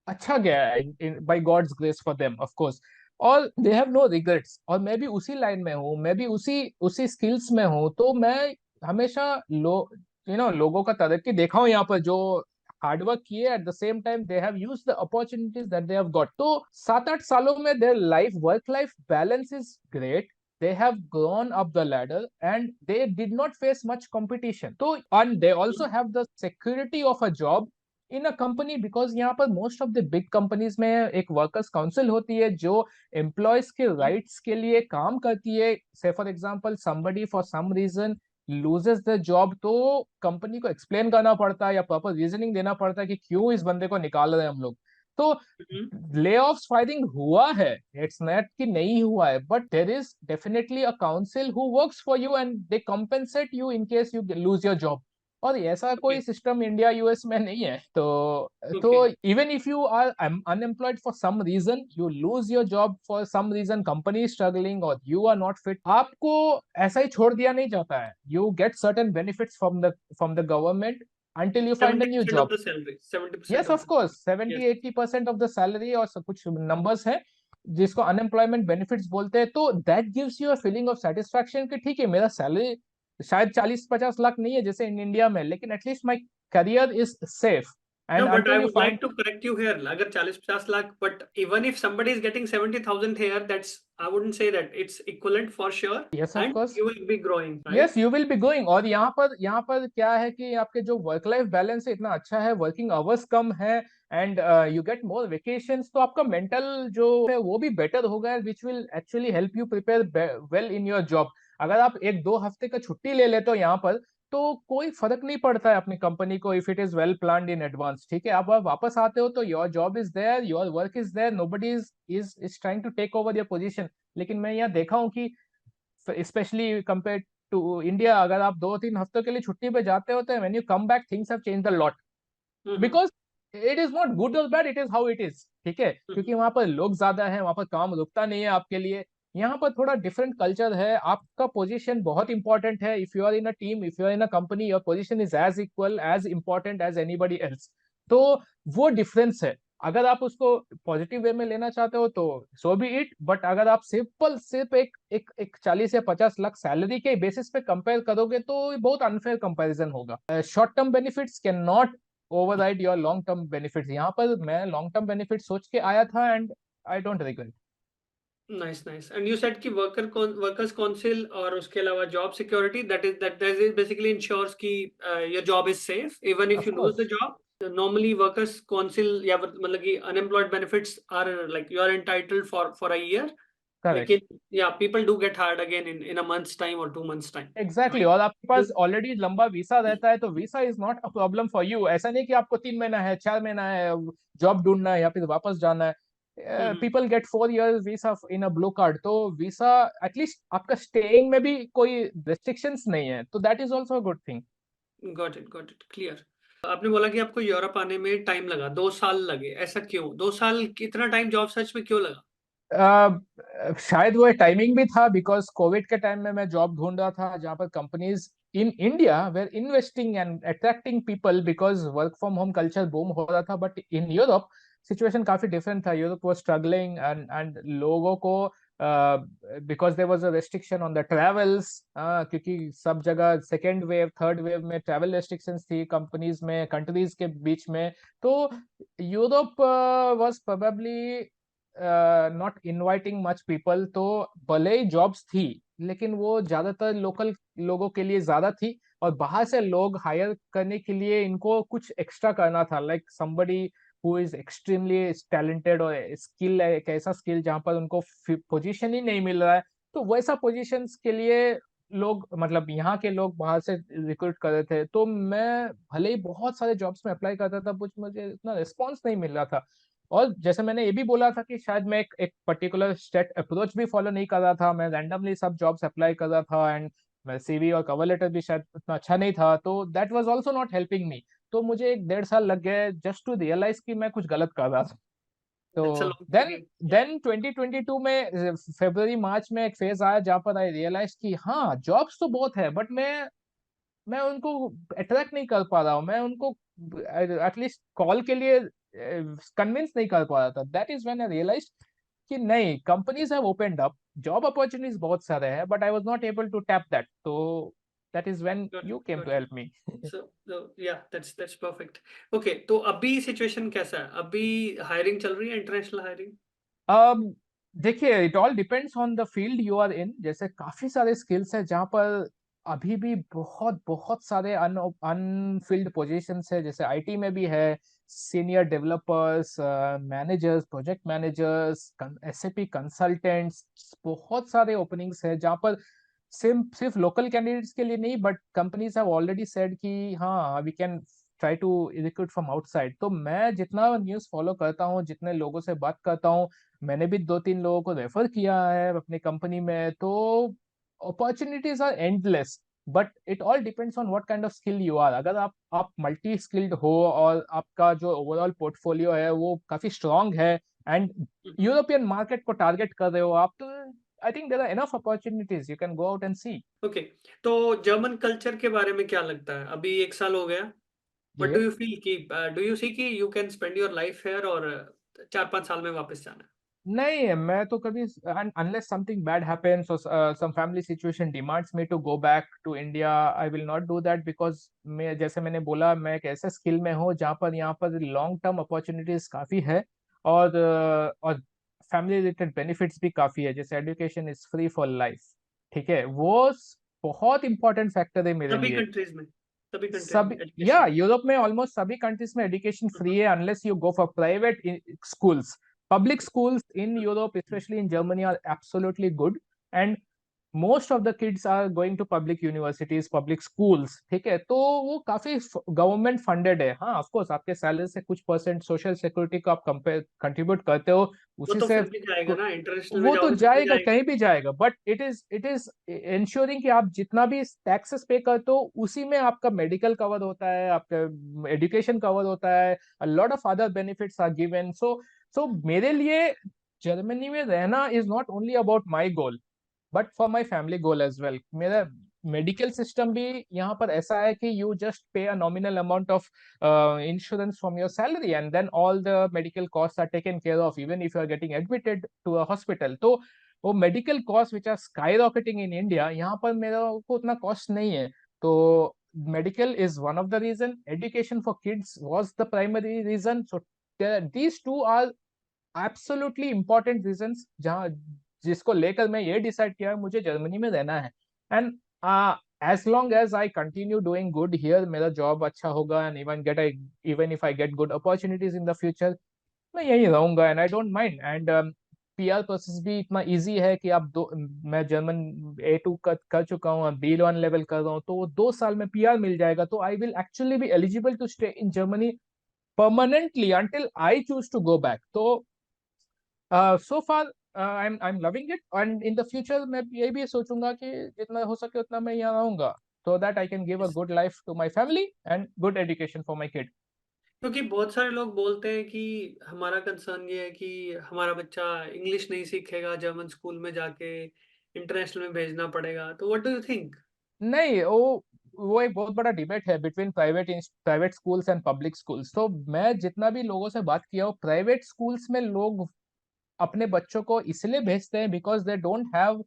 अच्छा गया है, by God's grace for them of course. और दे हैव नो रिग्रेट्स, और मैं भी उसी लाइन में हूँ, मैं भी उसी उसी स्किल्स में हूँ, तो मैं हमेशा लोगों का तरक्की देखा हूँ यहाँ पर, जो हार्डवर्क किए, eight the same time they have used the opportunities that they have got. तो 7-8 सालों में their life work life balance is great, they have gone up the ladder and they did not face much competition, so and they also have the security of a job in a company, because यहाँ पर most of the big companies में एक workers council होती है जो employees के rights के लिए काम करती है। Say for example somebody for some reason loses the job, तो कंपनी को एक्सप्लेन करना पड़ता है या प्रॉपर रीजनिंग देना पड़ता है कि क्यों इस बंदे को निकाल रहे हैं हम लोग। तो ले ऑफ फायरिंग हुआ है, इट्स नॉट कि नहीं हुआ है, but there is definitely a council who works for you and they compensate you in case you lose your job. और ऐसा कोई Okay, सिस्टम इंडिया यूएस में नहीं है। तो okay, even if you are unemployed for some reason, you lose your job for some reason, company struggling और you are not fit, आपको ऐसा ही छोड़ दिया नहीं जाता है। You get certain benefits from the government until you find a new 70% of job. the salary, 70% yes of of the, course, yes. 70-80% of the salary, और सब कुछ नंबर्स हैं जिसको अनएम्प्लॉयमेंट बेनिफिट्स बोलते हैं। तो that gives you a feeling of satisfaction कि ठीक है, मेरा सैलरी शायद 40-50 लाख नहीं है जैसे इन इंडिया में, लेकिन at least my career is safe and No, but I until you would like find. to correct you here. अगर 40-50 lakh, but even if somebody is getting 70,000 here, that's, I wouldn't say that it's equivalent for sure, yes of and course. you will be growing, right? Yes you will be going. और यहाँ पर क्या है कि आपके जो work life balance है इतना अच्छा है, वर्किंग आवर्स कम है, and you get more vacations, तो आपका मेंटल जो है वो भी बेटर होगा, which will actually help you prepare well in your job. अगर आप 1-2 हफ्ते का छुट्टी ले लेते हो यहाँ पर, तो कोई फर्क नहीं पड़ता है अपनी कंपनी को, if it is well planned in advance, ठीक है। अब आप वापस आते हो तो your job is there, your work is there, nobody is trying to take over your position. लेकिन मैं यहाँ देखा हूँ कि स्पेशली कंपेयर टू इंडिया, अगर आप 2-3 हफ्तों के लिए छुट्टी पे जाते हो तो when you come back things have changed a lot, Mm-hmm. Because it is not good और bad, it is how it is, ठीक है, क्योंकि Mm-hmm. वहां पर लोग ज्यादा है, वहां पर काम रुकता नहीं है आपके लिए। यहाँ पर थोड़ा डिफरेंट कल्चर है, आपका पोजीशन बहुत इंपॉर्टेंट है, if you are in a team, if you are in a company, your position is as equal as important as anybody else. तो वो डिफरेंस है। अगर आप उसको पॉजिटिव वे में लेना चाहते हो तो सो बी इट, बट अगर आप सिर्फ एक 40 या 50 लाख सैलरी के बेसिस पे कंपेयर करोगे तो बहुत अनफेयर कंपैरिजन होगा। Short term benefits can not override your long term benefits. यहाँ पर मैं लॉन्ग टर्म बेनिफिट सोच के आया था and I don't regret. Nice, nice. And you said कि workers council और उसके अलावा job security, that is basically ensures कि your job is safe even if of you lose the course. job. Normally workers council या मतलब कि unemployed benefits are like you are entitled for a year. Correct. लेकिन या people do get hard again in a months time और 2 months time, exactly right? और आपके पास already लंबा visa रहता है तो visa is not a problem for you. ऐसा नहीं कि आपको 3 महीना है, 4 महीना है, जॉब ढूंढना है या फिर वापस जाना है। हम्म, पीपल गेट 4 years वीसा इन अ ब्लू कार्ड, तो वीसा एटलीस्ट आपका स्टेइंग में भी कोई रेस्ट्रिक्शंस नहीं है, तो that is also a good thing. Got it clear. आपने बोला कि आपको यूरोप आने में टाइम लगा, 2 साल लगे, ऐसा क्यों? 2 साल कितना टाइम जॉब सर्च में क्यों लगा? शायद वो टाइमिंग भी था, बिकॉज कोविड के टाइम में मैं जॉब ढूंढ रहा था जहां पर companies in India were investing and attracting people, because work from home culture boom हो रहा था। बट इन यूरोप सिचुएशन काफी डिफरेंट था। यूरोप वाज स्ट्रगलिंग एंड लोगों को because there was a restriction on the travels, क्योंकि सब जगह सेकेंड वेव थर्ड वेव में ट्रैवल रेस्ट्रिक्शंस थी कंपनीज में, कंट्रीज के बीच में। तो Europe was probably not inviting much people. तो भले ही जॉब्स थी लेकिन वो ज्यादातर लोकल लोगों के लिए ज्यादा थी, और बाहर से लोग हायर करने के लिए इनको कुछ एक्स्ट्रा करना था, like somebody who is extremely talented और स्किल है, एक ऐसा स्किल जहां पर उनको पोजीशन ही नहीं मिल रहा है। तो वैसा पोजीशंस के लिए लोग, मतलब यहाँ के लोग बाहर से रिक्रूट कर रहे थे। तो मैं भले ही बहुत सारे जॉब्स में अप्लाई करता था, कुछ मुझे इतना रिस्पॉन्स नहीं मिल रहा था। और जैसे मैंने ये भी बोला था कि शायद मैं एक पर्टिकुलर स्टेट अप्रोच भी फॉलो नहीं कर रहा था, मैं रैंडमली सब जॉब्स अप्लाई कर रहा था, एंड मैं सीवी और कवर लेटर भी शायद उतना अच्छा नहीं था, तो that was also not helping me. तो मुझे 1 1.5 साल लग गए जस्ट टू रियलाइज कि मैं कुछ गलत कर रहा था। दैट्स अ तो लॉन्ग देन पीरियड। देन 2022 में फरवरी मार्च में एक फेज आया जहां पर आई रियलाइज कि हाँ जॉब्स तो बहुत है, बट मैं उनको अट्रैक्ट नहीं कर पा रहा हूँ, मैं उनको एटलीस्ट कॉल के लिए कन्विंस नहीं कर पा रहा था। That is when I realise कि नहीं, companies have opened up, job opportunities बहुत सारे हैं, but I was not able to tap that. तो that is when you came to got it. Help me. So yeah that's perfect. Okay, तो अभी situation कैसा है? अभी हायरिंग चल रही है, इंटरनेशनल हायरिंग? अब देखिए, it all depends on the field you are in. जैसे काफी सारे स्किल्स हैं जहाँ पर अभी भी बहुत बहुत सारे अनफिल्ड पोजीशंस है। जैसे आईटी में भी है, senior developers, managers, project managers, SAP consultants, बहुत सारे ओपनिंग्स है जहाँ पर सिर्फ लोकल कैंडिडेट्स के लिए नहीं, but companies have already said कि हाँ we can try to recruit from outside. तो मैं जितना न्यूज़ फॉलो करता हूँ, जितने लोगों से बात करता हूँ, मैंने भी 2 3 लोगों को रेफर किया है अपनी कंपनी में, तो opportunities are endless. But it all depends on what kind of skill you are. अगर आप मल्टी स्किल्ड हो और आपका जो ओवरऑल पोर्टफोलियो है वो काफी स्ट्रांग है, एंड यूरोपियन मार्केट को टारगेट कर रहे हो आप, तो I think there are enough opportunities, you can go out and see. Okay, तो जर्मन कल्चर के बारे में क्या लगता है? अभी 1 साल हो गया। जी। व्हाट डू यू फील कि डू यू सी कि you can spend your life here, और 4 5 साल में वापस जाना है? नहीं, मैं तो कभी, अनलेस समथिंग बैड हैपेंस और some family situation demands me to go back to India, I will not do that. Because मैं, जैसे मैंने बोला, मैं एक ऐसे स्किल में हूँ जहाँ पर यहाँ पर लॉन्ग टर्म अपॉर्चुनिटीज काफी है, और फैमिली रिलेटेड बेनिफिट्स भी काफी है। जैसे education is free for life, ठीक है, वो बहुत इंपॉर्टेंट फैक्टर है मेरे सभी लिए। कंट्रीज में, सभी कंट्रीज में सभी, या एजुकेशन। यूरोप में ऑलमोस्ट सभी कंट्रीज में एजुकेशन फ्री है, unless you go for private schools. Public schools in Europe, especially in Germany, are absolutely good, and most of the kids are going to public universities, public schools, ठीक है। तो वो काफी government funded है। हाँ, of course आपके salary से कुछ परसेंट सोशल सिक्योरिटी को आप कंट्रीब्यूट करते हो, वो उसी तो से फिर भी जाएगा ना, इंटरनेशनल में वो तो जाओगे तो भी जाएगा, जाएगा। कहीं भी जाएगा, बट इट इज इंश्योरिंग कि आप जितना भी टैक्सेस पे करते हो उसी में आपका मेडिकल कवर होता है, आपका एजुकेशन कवर होता है, a lot of other benefits are given. So मेरे लिए जर्मनी में रहना is not only about my goal, but for my family goal as well. मेरा मेडिकल सिस्टम भी यहाँ पर ऐसा है कि you just pay a nominal amount of insurance from your salary, and then all the medical costs are taken care of even if you are getting admitted to a hospital। तो वो medical cost which are skyrocketing in India, यहाँ पर मेरा को उतना cost नहीं है। तो medical is one of the reason, education for kids was the primary reason. So these two are absolutely important reasons जहां, जिसको लेकर मैं ये डिसाइड किया है मुझे जर्मनी में रहना है। And as long as I continue doing good here, मेरा जॉब अच्छा होगा, and even if I get good opportunities in the future, मैं यही रहूंगा, and I don't mind. And PR process भी इतना इजी है कि आप मैं जर्मन A2 कर चुका हूँ, B1 लेवल कर रहा हूँ, तो वो 2 साल में पीआर मिल जाएगा, तो I will actually be eligible to stay in Germany permanently until I choose to go back. So so far I'm loving it, and in the future मैं ये भी सोचूंगा कि जितना हो सके उतना मैं यहाँ रहूंगा, so that I can give a good life to my family and good education for my kid. क्योंकि बहुत सारे लोग बोलते हैं कि हमारा कंसर्न ये है कि हमारा बच्चा इंग्लिश नहीं सीखेगा, जर्मन स्कूल में जाके इंटरनेशनल में भेजना पड़ेगा। तो व्हाट डू यू थिंक? नहीं, वो एक बहुत बड़ा डिबेट है between private schools and public schools. तो मैं जितना भी लोगों से बात किया हूँ, प्राइवेट स्कूल्स में लोग अपने बच्चों को इसलिए भेजते हैं because they don't have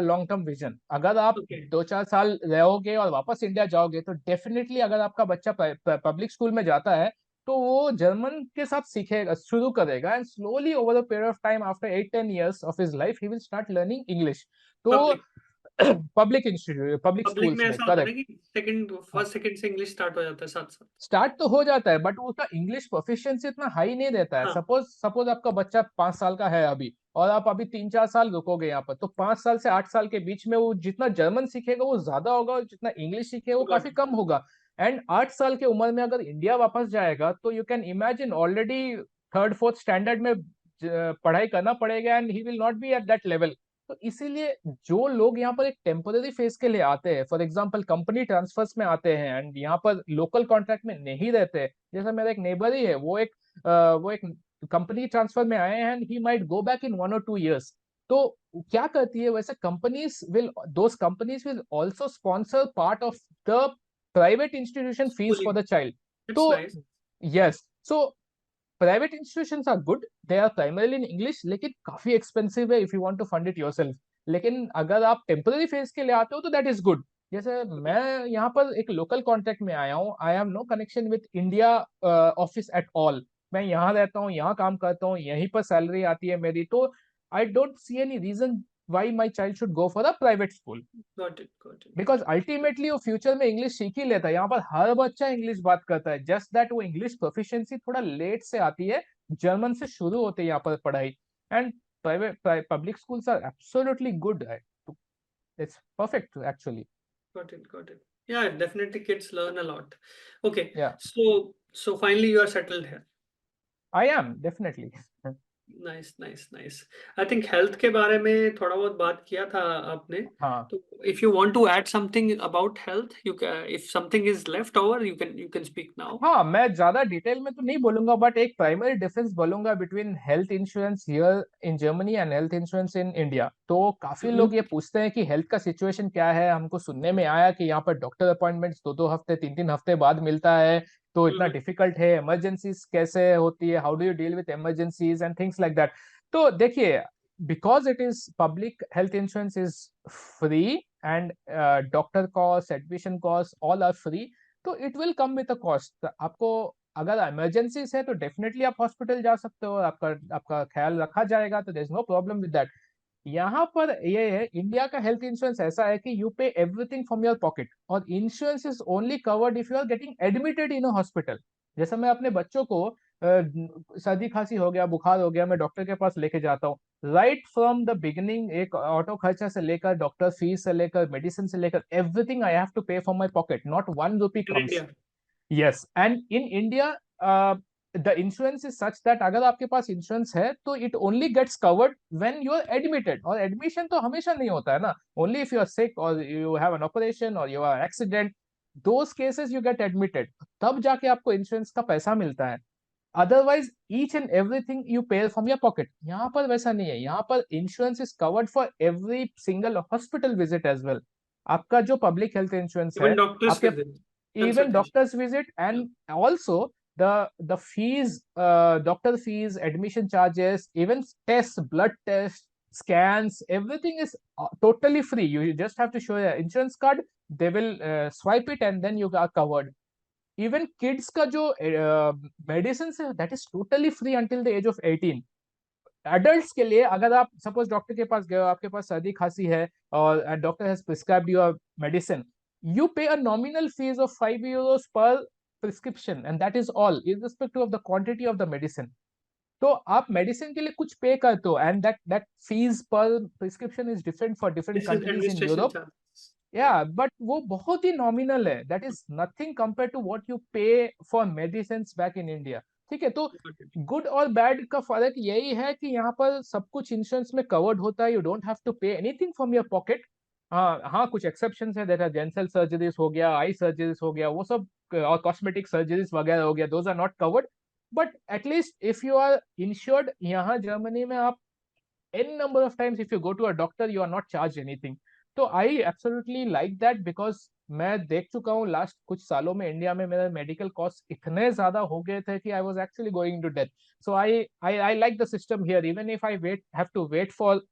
long term vision. अगर आप ओके। 2-4 साल रहोगे और वापस इंडिया जाओगे, तो डेफिनेटली अगर आपका बच्चा पब्लिक स्कूल में जाता है, तो वो जर्मन के साथ सीखेगा, शुरू करेगा, and slowly over the period of time after 8-10 years of his life he will start learning English. तो public public institute, public public में स्कूल्स में, ऐसा होता है करेक्ट। ना कि सेकंड फर्स्ट सेकंड से इंग्लिश स्टार्ट हो जाता है साथ साथ। स्टार्ट तो हो जाता है, बट उसका इंग्लिश प्रोफिशिएंसी इतना हाई नहीं रहता है। हाँ। सपोज सपोज आपका बच्चा 5 साल का है अभी, और आप अभी 3-4 साल रुकोगे यहाँ पर, तो 5 साल से 8 साल के बीच में वो जितना जर्मन सीखेगा वो ज्यादा होगा, और जितना इंग्लिश सीखेगा वो गॉट काफी इट। कम होगा। एंड 8 साल की उम्र में अगर इंडिया वापस जाएगा, तो you can imagine already third fourth standard में पढ़ाई करना पड़ेगा, and he will not be at that level. तो इसीलिए जो लोग यहाँ पर एक टेम्पररी फेज के लिए आते हैं, फॉर एग्जांपल कंपनी ट्रांसफर्स में आते हैं एंड यहाँ पर लोकल कॉन्ट्रैक्ट में नहीं रहते, जैसा मेरा एक नेबर ही है, वो एक कंपनी ट्रांसफर में आए हैं, he might go back in 1 or 2 years। तो क्या करती है वैसे, companies will also sponsor part of the private institution fees for schooling. The child. It's तो nice. Yes, so private institutions are good, they are primarily in English, लेकिन काफी expensive है if you want to fund it yourself. लेकिन अगर आप temporary phase के लिए आते हो, तो दैट इज गुड। जैसे मैं यहाँ पर एक लोकल कॉन्ट्रैक्ट में आया हूँ, I have no connection with India office at all. मैं यहाँ रहता हूँ, यहाँ काम करता हूँ, यहीं पर सैलरी आती है मेरी, तो I don't see any reason why my child should go for a private school. Got it, got it, because got it. Ultimately वो फ्यूचर में इंग्लिश सीख ही लेता है। यहाँ पर हर बच्चा इंग्लिश बात करता है, जस्ट दैट वो इंग्लिश प्रोफिशिएंसी थोड़ा लेट से आती है, जर्मन से शुरू होते हैं यहाँ पर पढ़ाई। And private public schools are absolutely good, it's perfect actually. Got it, got it. Yeah, definitely kids learn a lot. Okay, या, so finally you are settled here. I am definitely. Nice, nice, nice. I think health के बारे में थोड़ा बहुत बात किया था आपने। हाँ, तो if you want to add something about health, you can, if something is left over you can speak now. हाँ, मैं ज्यादा डिटेल में तो नहीं बोलूंगा, बट एक प्राइमरी डिफरेंस बोलूंगा between health insurance here in Germany and health insurance in India. तो काफी लोग ये पूछते हैं कि हेल्थ का सिचुएशन क्या है। हमको सुनने में आया कि यहाँ पर डॉक्टर अपॉइंटमेंट्स 2-2 हफ्ते 3-3 हफ्ते बाद मिलता है, तो इतना डिफिकल्ट है। इमरजेंसीज कैसे होती है, how do you deal with emergencies and things like that. तो देखिए, because it is public, health insurance is free, and doctor cost, admission cost all are free. तो it will come with a cost. आपको अगर emergencies है, तो definitely आप hospital जा सकते हो, आपका आपका ख्याल रखा जाएगा, तो there is no problem with that. यहाँ पर ये है, इंडिया का हेल्थ इंश्योरेंस ऐसा है कि you pay everything from your pocket, और insurance is only covered if you are getting admitted in a hospital. जैसे मैं अपने बच्चों को सर्दी खांसी हो गया, बुखार हो गया, मैं डॉक्टर के पास लेके जाता हूँ। राइट फ्रॉम द बिगिनिंग, एक ऑटो खर्चा से लेकर डॉक्टर फीस से लेकर मेडिसिन से लेकर everything I have to pay from my pocket, not 1 rupee in comes. India. Yes, and in India the insurance is such that अगर आपके पास इंश्योरेंस है, तो it only gets covered when you are admitted. और admission तो हमेशा नहीं होता है ना, only if you are sick और यू हैव एन ऑपरेशन और you are accident, those cases you get admitted, तब जाके आपको इंश्योरेंस का पैसा मिलता है। Otherwise each and everything you pay from your pocket. यहाँ पर वैसा नहीं है, यहाँ पर insurance is covered for every single hospital visit as well. आपका जो पब्लिक हेल्थ इंश्योरेंस इवन है, डॉक्टर्स आपके visit, even consultation. doctor's visit, and also the fees, doctor fees, admission charges, even tests, blood tests, scans, everything is totally free. You just have to show your insurance card, they will swipe it, and then you are covered. Even kids का जो medicines है, that is totally free until the age of 18। Adults के लिए, अगर आप suppose doctor के पास गए हो, आपके पास सर्दी खांसी है, और doctor has prescribed your medicine, you pay a nominal fees of 5 euros per prescription, and that is all, irrespective of the quantity of the medicine। तो आप मेडिसिन के लिए कुछ पे करते हो, एंड दैट फीस पर prescription is different for different This is countries in administration Europe. charges. Yeah, yeah but वो बहुत ही नॉमिनल है, that is nothing compare to what you pay for medicine back in India. ठीक है, तो got it. Good और bad का फर्क यही है कि यहाँ पर सब कुछ इंश्योरेंस में कवर्ड होता है, you don't have to pay anything from your pocket. हाँ हाँ, कुछ एक्सेप्शंस है, देयर आर डेंटल सर्जरीज हो गया, आई सर्जरीज हो गया, वो सब, और कॉस्मेटिक सर्जरीज वगैरह हो गया, those are not covered. But at least if you are insured, यहाँ जर्मनी में आप n number of times if you go to a doctor you are not charged anything. तो I absolutely like that because मैं देख चुका हूँ last कुछ सालों में इंडिया में मेरे मेडिकल कॉस्ट इतने ज्यादा हो गए थे कि I was actually going to death. So I like the system here, even if I wait have to wait for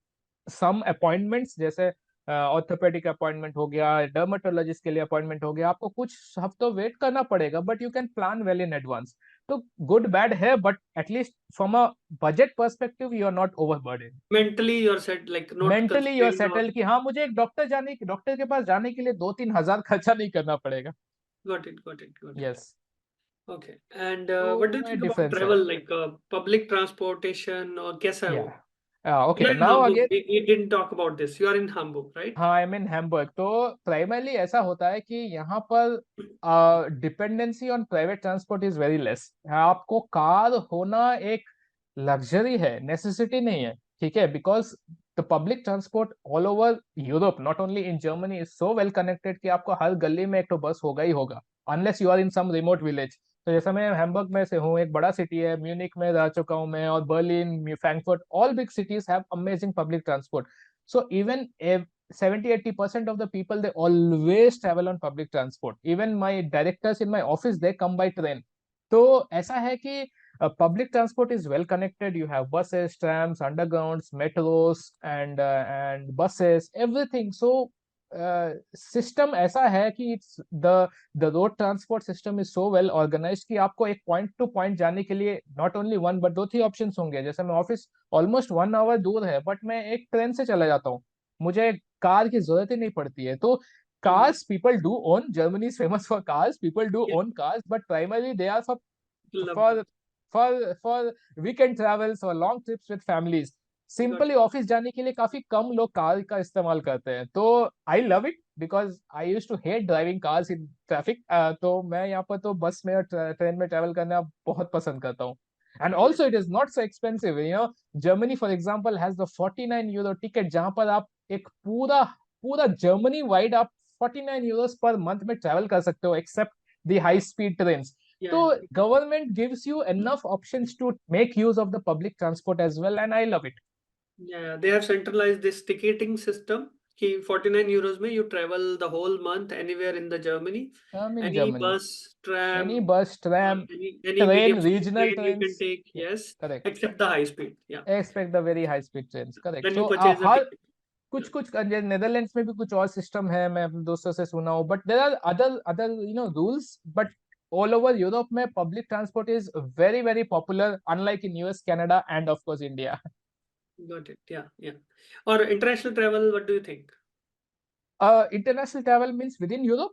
some appointments, जैसे ऑर्थोपेडिक अपॉइंटमेंट हो गया, डर्मेटोलॉजिस्ट के लिए अपॉइंटमेंट हो गया, आपको कुछ हफ्तों वेट करना पड़ेगा, but you can plan well in advance. तो गुड बैड है, but at least from a budget perspective you are not overburden. Mentally you're set, like not mentally you are constrained or settled कि हाँ मुझे एक doctor के पास जाने के लिए 2-3 हजार खर्चा नहीं करना पड़ेगा। got it, got it, got it. Yes. Okay. And what do you तो think about डिफरेंस है। travel, like public transportation or कैसा है या वो? Okay, You're in now Hamburg. Again. We didn't talk about this. You are in Hamburg, right? हाँ, I mean Hamburg. तो primarily ऐसा होता है कि यहाँ पर dependency on private transport is very less. आपको कार होना एक लग्जरी है, नेसेसिटी नहीं है। ठीक है, because the public transport all over Europe, not only in Germany, is so well connected कि आपको हर गली में एक तो बस होगा ही होगा, unless you are in some remote village. तो जैसे मैं हैम्बर्ग में से हूँ, एक बड़ा सिटी है, म्यूनिक में रह चुका हूँ मैं, और Berlin, Frankfurt, all big cities have amazing public transport. So even if 70-80% of the people, they always travel on public transport. Even my directors in my office, they come by train. तो ऐसा है कि public transport is well connected. You have buses, trams, undergrounds, metros, and buses, everything. So system ऐसा है कि it's the road transport system is so well organised कि आपको एक पॉइंट टू पॉइंट जाने के लिए not only one but 2-3 options होंगे। जैसे मैं ऑफिस ऑलमोस्ट 1 आवर दूर है, बट मैं एक ट्रेन से चला जाता हूँ, मुझे कार की जरूरत ही नहीं पड़ती है। तो Mm-hmm. Cars people do own, Germany is famous for cars, people do Yeah, own cars, but primarily they are love for that. For weekend travels और long trips with families. Got simply it. Office जाने के लिए काफी कम लोग car का इस्तेमाल करते हैं। तो I love it because I use to hate driving cars in traffic. तो मैं यहाँ पर तो बस में और ट्रेन में ट्रेवल करना बहुत पसंद करता हूँ। And Got also it. It is not so expensive, you know. Germany for example has the 49 euro ticket, जहां पर आप एक पूरा पूरा जर्मनी वाइड आप 49 यूरोस पर मंथ में ट्रेवल कर सकते हो, except the high speed train. Yeah, तो yeah. Government gives you enough options to make use of the public transport as well, and I love it. Yeah, they have centralized this ticketing system कि 49 euros में you travel the whole month anywhere in the Germany. I'm in Any Germany. bus, tram, Any bus, tram, any train, medium speed regional train you can trains. take, Yeah, yes, correct. except the high speed. Yeah. Expect the very high speed trains. Correct. Then you So purchase the her ticket. कुछ Yeah. कुछ Netherlands में भी कुछ और system है, मैं अपने दोस्तों से सुना हूँ, but there are other other rules. But all over Europe में public transport is very very popular, unlike in US, Canada, and of course India. Got it. Yeah, yeah. Or international travel, what do you think? International travel means within Europe.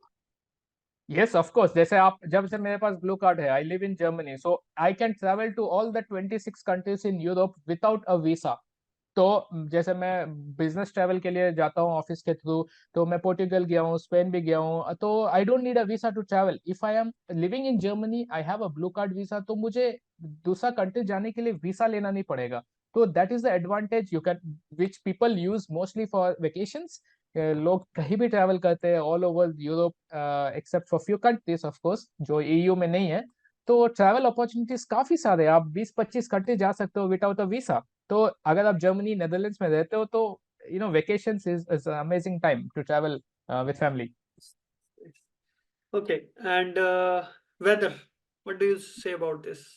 Yes of course, जैसे आप, जब से मेरे पास blue card है, I live in Germany, so I can travel to all the 26 countries in Europe without a visa. तो जैसे मैं बिजनेस ट्रैवल के लिए जाता हूँ ऑफिस के थ्रू, तो मैं पोर्टुगल गया हूँ, स्पेन भी गया हूँ, तो I don't need a visa to travel. If I am living in Germany, I have a blue card visa, तो मुझे दूसरा कंट्री जाने के लिए वीसा लेना नहीं पड़ेगा। तो that is the advantage you can, which people use mostly for vacations. लोग कहीं भी ट्रैवल करते हैं all over Europe, except for few countries of course जो ईयू में नहीं है। तो ट्रैवल अपॉर्चुनिटीज काफी सारे हैं, आप 20-25 कंट्री जा सकते हो विदाउट अ वीसा। तो अगर आप जर्मनी, नेदरलैंड्स में रहते हो, तो vacations is amazing time to travel with family. Okay. And weather, what do you say about this?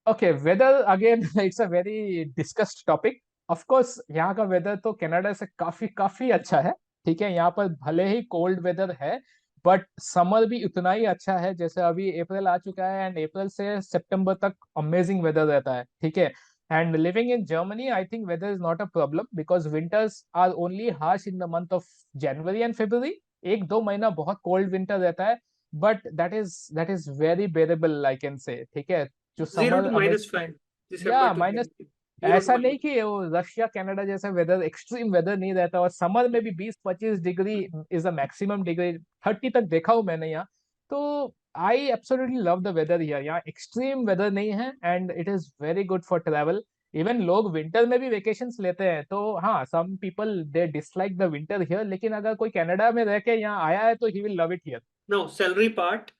Okay, weather again it's a very discussed topic. Of course यहाँ का weather तो कनाडा से काफी काफी अच्छा है। ठीक है, यहाँ पर भले ही कोल्ड वेदर है, बट समर भी उतना ही अच्छा है। जैसे अभी अप्रैल आ चुका है, एंड अप्रैल से सितंबर तक अमेजिंग वेदर रहता है। ठीक है, and living in Germany, I think weather is not a problem because winters are only harsh in the month of January and February. 1-2 महीना बहुत कोल्ड विंटर रहता है, but that is very bearable, I can say. ठीक है, जो Zero summer to हमें minus five. दिसंबर या टू माइनस, जनवरी, यू डोंट ऐसा नहीं माइंड? कि वो रशिया कनाडा जैसा वेदर, एक्सट्रीम वेदर नहीं रहता, और समर में भी 20-25 degree is a maximum degree, 30 तक देखा हूं मैंने यहाँ। तो I absolutely love the weather here, यहाँ एक्सट्रीम वेदर नहीं है and it is very good for travel. Even लोग विंटर में भी वेकेशंस लेते हैं, तो हाँ, some people they dislike the winter here, लेकिन अगर कोई कनाडा में रह के यहाँ आया है तो he will love it here. No, salary part,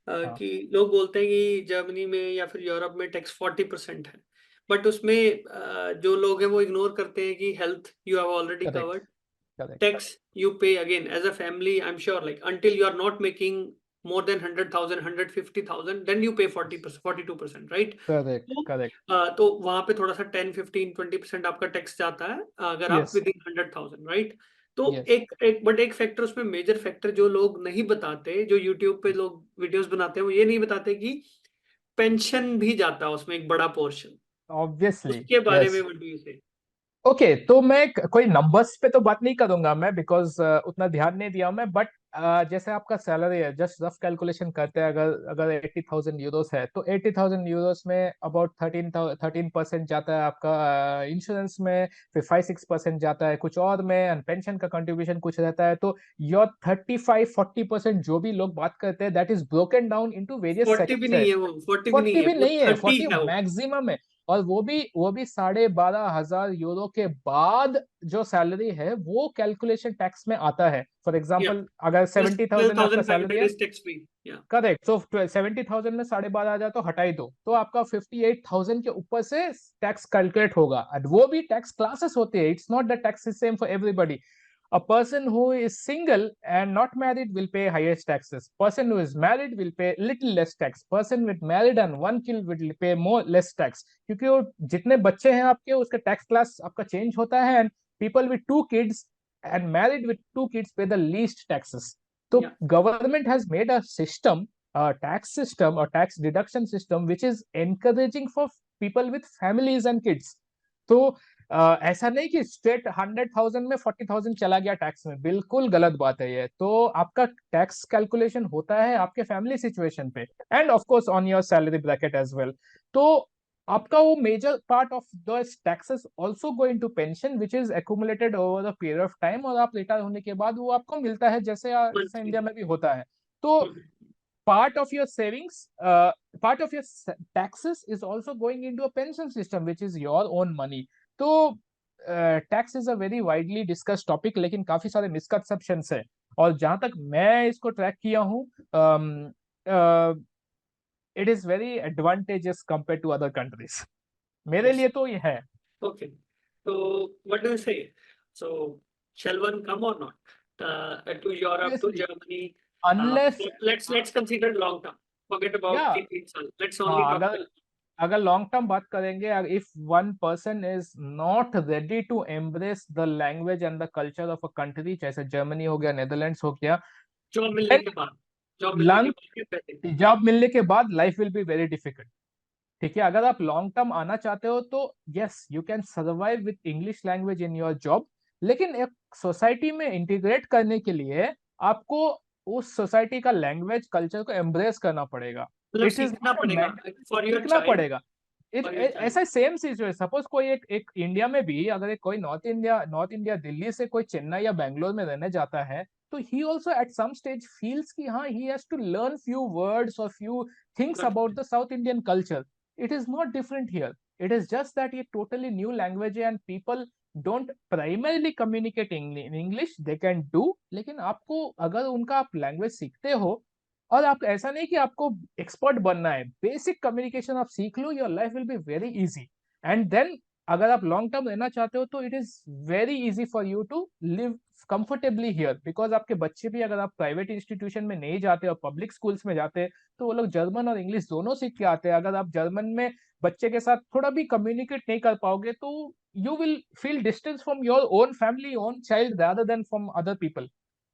हाँ, कि लोग बोलते हैं कि जर्मनी में या फिर यूरोप में टैक्स 40% है, बट उसमें जो लोग हैं वो इग्नोर करते हैं कि health you have already correct, covered, correct, tax you pay again as a family. I'm sure, like, until you are not making more than 100,000, 150,000, then you pay 40%, 42%, right? Correct, तो correct, तो वहां पे थोड़ा सा 10, 15, 20% आपका टैक्स जाता है, अगर आप यस, विद इन 100,000, राइट? तो यस, एक एक बट एक फैक्टर, उसमें मेजर फैक्टर जो लोग नहीं बताते, जो यूट्यूब पे लोग वीडियोस बनाते हैं, वो ये नहीं बताते कि पेंशन भी जाता है उसमें एक बड़ा पोर्शन। ऑब्वियसली, उसके बारे में यस। व्हाट डू यू से? ओके, तो मैं कोई नंबर्स पे तो बात नहीं करूंगा मैं, बिकॉज उतना ध्यान नहीं दिया मैं, बट जैसे आपका सैलरी है, जस्ट रफ कैलकुलेशन करते हैं, अगर अगर 80,000 यूरोस है तो 80,000 यूरोस में अबाउट 13% जाता है आपका इंश्योरेंस में, फिर 5-6% जाता है कुछ और में, एंड पेंशन का कंट्रीब्यूशन कुछ रहता है, तो योर 35-40% जो भी लोग बात करते हैं, that is broken down into various 40 भी नहीं सेक्टर्स। है वो, 40 भी नहीं 40 है भी वो, नहीं है, 30 40 है वो। मैक्सिमम है। और वो भी 12,500 यूरो के बाद जो सैलरी है वो कैलकुलेशन टैक्स में आता है। फॉर या एग्जांपल, अगर प्लस 70,000 आपका सैलरी 12,500 है, इज टैक्स फ्री। या करेक्ट, तो 70,000 में 12,500 तो हटा ही दो, तो आपका 58,000 के ऊपर से टैक्स कैलकुलेट होगा, और वो भी टैक्स क्लासेस होते हैं, it's not the tax is same for everybody. A person who is single and not married will pay highest taxes. Person who is married will pay little less tax. Person with married and one kid will pay more less tax. क्योंकि वो जितने बच्चे हैं आपके, उसका tax class आपका change होता है, and people with 2 kids and married with 2 kids pay the least taxes. तो या government has made a system, a tax system or tax deduction system, which is encouraging for people with families and kids. तो ऐसा नहीं कि straight 100,000 में 40,000 चला गया tax में, बिल्कुल गलत बात है ये। तो आपका टैक्स कैलकुलेशन होता है आपके फैमिली सिचुएशन पे, and of course on your salary bracket as well. तो आपका वो major part of the taxes also go into pension, which is accumulated over the period of time, और आप रिटायर होने के बाद वो आपको मिलता है, जैसे जैसे मंथली। इंडिया में भी होता है। तो part of your savings, part of your taxes is also going into a pension system, which is your own money. तो tax is a very widely discuss topic, लेकिन काफी सारे मिसकंसेप्शन है, और जहां तक मैं इसको ट्रैक किया हूँ, it is very advantages compare to other countries, मेरे यस, लिए तो ये है। ओके। तो व्हाट डू यू से? सो shall one come or not, to Europe, to obviously, Germany? Unless, Let's consider long term. Forget या, about 3 साल. Let's only हाँ, talk अगर about अगर लॉन्ग टर्म बात करेंगे, if one person is not ready to embrace the language and the culture of a country, जैसे Germany हो गया, नेदरलैंड्स हो गया, जॉब मिलने देन के बाद, जॉब मिलने के बाद के पहले। जॉब मिलने के बाद life will be very difficult. ठीक है, अगर आप लॉन्ग टर्म आना चाहते हो तो yes, you can survive with English language in your job, लेकिन एक सोसाइटी में इंटीग्रेट करने के लिए आपको उस सोसाइटी का लैंग्वेज कल्चर को एम्ब्रेस करना पड़ेगा। मतलब इट इज सीखना नॉट पड़ेगा अ, फॉर योर सीखना चाइल्ड, पड़ेगा। For your child. ऐसा सेम सिचुएशन, सपोज कोई एक इंडिया में भी अगर कोई नॉर्थ इंडिया दिल्ली से कोई चेन्नई या बैंगलोर में रहने जाता है, तो he also at some stage feels कि हाँ, he has to learn few words और few things about the South Indian culture. It is not different here, it is just that ये टोटली न्यू लैंग्वेज है, and people don't primarily communicate in English, they can do, लेकिन आपको अगर उनका आप language सीखते हो, और आप ऐसा नहीं कि आपको एक्सपर्ट बनना है, बेसिक कम्युनिकेशन आप सीख लो, your life will be very easy. And then अगर आप लॉन्ग टर्म रहना चाहते हो तो it is very easy for you to live comfortably here, because आपके बच्चे भी अगर आप प्राइवेट इंस्टीट्यूशन में नहीं जाते और पब्लिक स्कूल्स में जाते, तो वो लोग जर्मन और इंग्लिश दोनों सीख के आते हैं। अगर आप जर्मन में बच्चे के साथ थोड़ा भी कम्युनिकेट नहीं कर पाओगे, तो you will feel distance from your own family, own child, rather than from other people.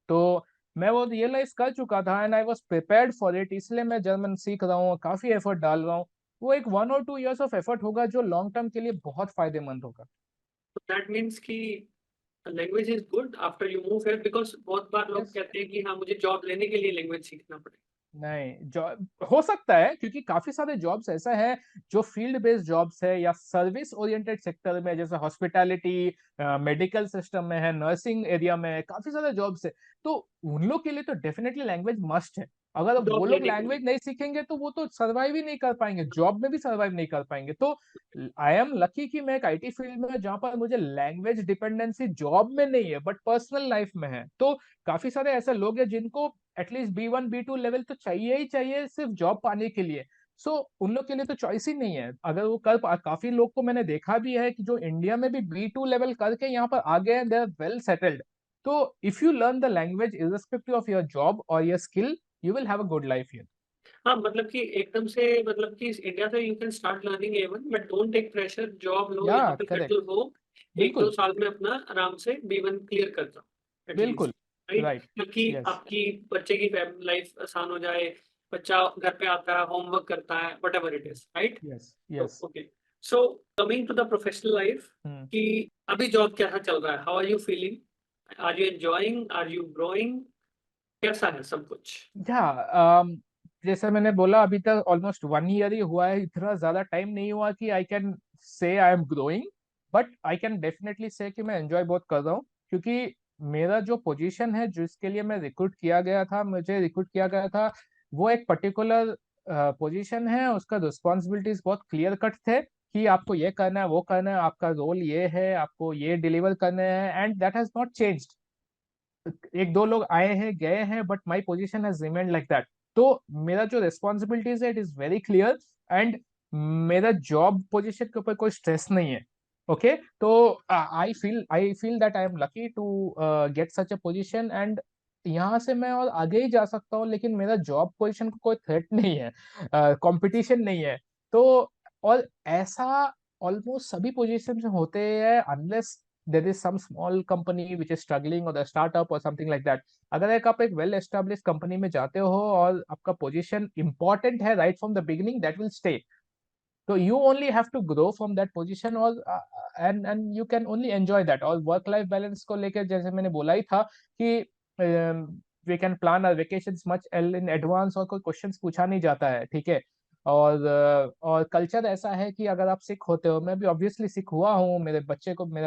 तो मैं वो रियलाइज कर चुका था, and I was prepared for it, इसलिए मैं जर्मन सीख रहा हूँ, काफी एफर्ट डाल रहा हूँ। वो एक 1 और 2 इयर्स ऑफ एफर्ट होगा जो लॉन्ग टर्म के लिए बहुत फायदेमंद होगा। तो दैट मीन्स कि language is good after you move here, because बहुत बार लोग यस, कहते हैं कि हाँ, मुझे जॉब लेने के लिए लैंग्वेज सीखना पड़ेगा। नहीं, जॉब हो सकता है क्योंकि काफी सारे जॉब्स ऐसा है जो फील्ड बेस्ड जॉब्स है या सर्विस ओरिएंटेड सेक्टर में, जैसे हॉस्पिटैलिटी, मेडिकल सिस्टम में है, नर्सिंग एरिया में है, काफी सारे जॉब्स है। तो उन लोग के लिए तो डेफिनेटली लैंग्वेज मस्ट है। अगर वो जॉब लोग लेने के लिए। लैंग्वेज नहीं सीखेंगे तो वो तो सर्वाइव ही नहीं कर पाएंगे, जॉब में भी सर्वाइव नहीं कर पाएंगे। तो आई एम लकी कि मैं एक आईटी फील्ड में, जहां पर मुझे लैंग्वेज डिपेंडेंसी जॉब में नहीं है बट पर्सनल लाइफ में है। तो काफी सारे ऐसे लोग हैं जिनको एटलीस्ट B1 B2 लेवल तो चाहिए ही चाहिए सिर्फ जॉब पाने के लिए। सो उन लोग के लिए तो चॉइस ही नहीं है। अगर वो काफी लोग को मैंने देखा भी है कि जो इंडिया में भी B2 लेवल करके यहाँ पर आ गए हैं, दे आर वेल सेटल्ड। तो if you learn the language irrespective of your job और your skill, you will have a good life here. हाँ, मतलब कि एकदम से, मतलब कि इंडिया से you can start learning even, but don't take pressure, job लो, या यहाँ पे करेक्ट। सेटल हो, एक दो बिल्कुल। साल में अपना आराम से B1 क्लियर कर जाओ एटलीस्ट। बिल्कुल। Right, right. क्योंकि यस। आपकी बच्चे की लाइफ आसान हो जाए। बच्चा घर पे आता है, होमवर्क करता है, whatever it is, right. Yes. तो yes. Okay, so coming to the professional life, कि अभी जॉब कैसा चल रहा है, how are you feeling, are you enjoying, are you growing, कैसा है सब कुछ? या जैसे मैंने बोला, अभी तक ऑलमोस्ट 1 ईयर ही हुआ है, इतना ज्यादा टाइम नहीं हुआ कि आई कैन से I am growing. But I can definitely से कि मैं एंजॉय बहुत कर रहा हूँ, क्योंकि मेरा जो पोजीशन है जिसके लिए मैं रिक्रूट किया गया था, मुझे रिक्रूट किया गया था, वो एक पर्टिकुलर पोजीशन है। उसका रिस्पॉन्सिबिलिटीज बहुत क्लियर कट थे कि आपको ये करना है, वो करना है, आपका रोल ये है, आपको ये डिलीवर करना है, and that has not changed. एक दो लोग आए हैं गए हैं but my position has remained like that. तो मेरा जो रिस्पॉन्सिबिलिटीज है, it is very clear. And मेरा जॉब पोजीशन के ऊपर कोई स्ट्रेस नहीं है। ओके, तो I feel that I am lucky to get such a position, and यहाँ से मैं और आगे ही जा सकता हूँ, लेकिन मेरा जॉब पोजीशन को कोई थ्रेट नहीं है, कंपटीशन नहीं है। तो और ऐसा ऑलमोस्ट सभी पोजीशन में होते हैं, unless there is some small company which is struggling or the startup or something like that। अगर आप एक वेल एस्टेब्लिश कंपनी में जाते हो और आपका पोजीशन इंपॉर्टेंट है right from the beginning, that will stay. तो you only have to grow from that position, और and you can only enjoy that. और वर्क लाइफ बैलेंस को लेकर जैसे मैंने बोला ही था कि we can plan our vacations much in advance, और कोई क्वेश्चंस पूछा नहीं जाता है, ठीक है। और कल्चर ऐसा है कि अगर आप सिक होते हो, मैं भी ऑब्वियसली सिक हुआ हूँ, मेरा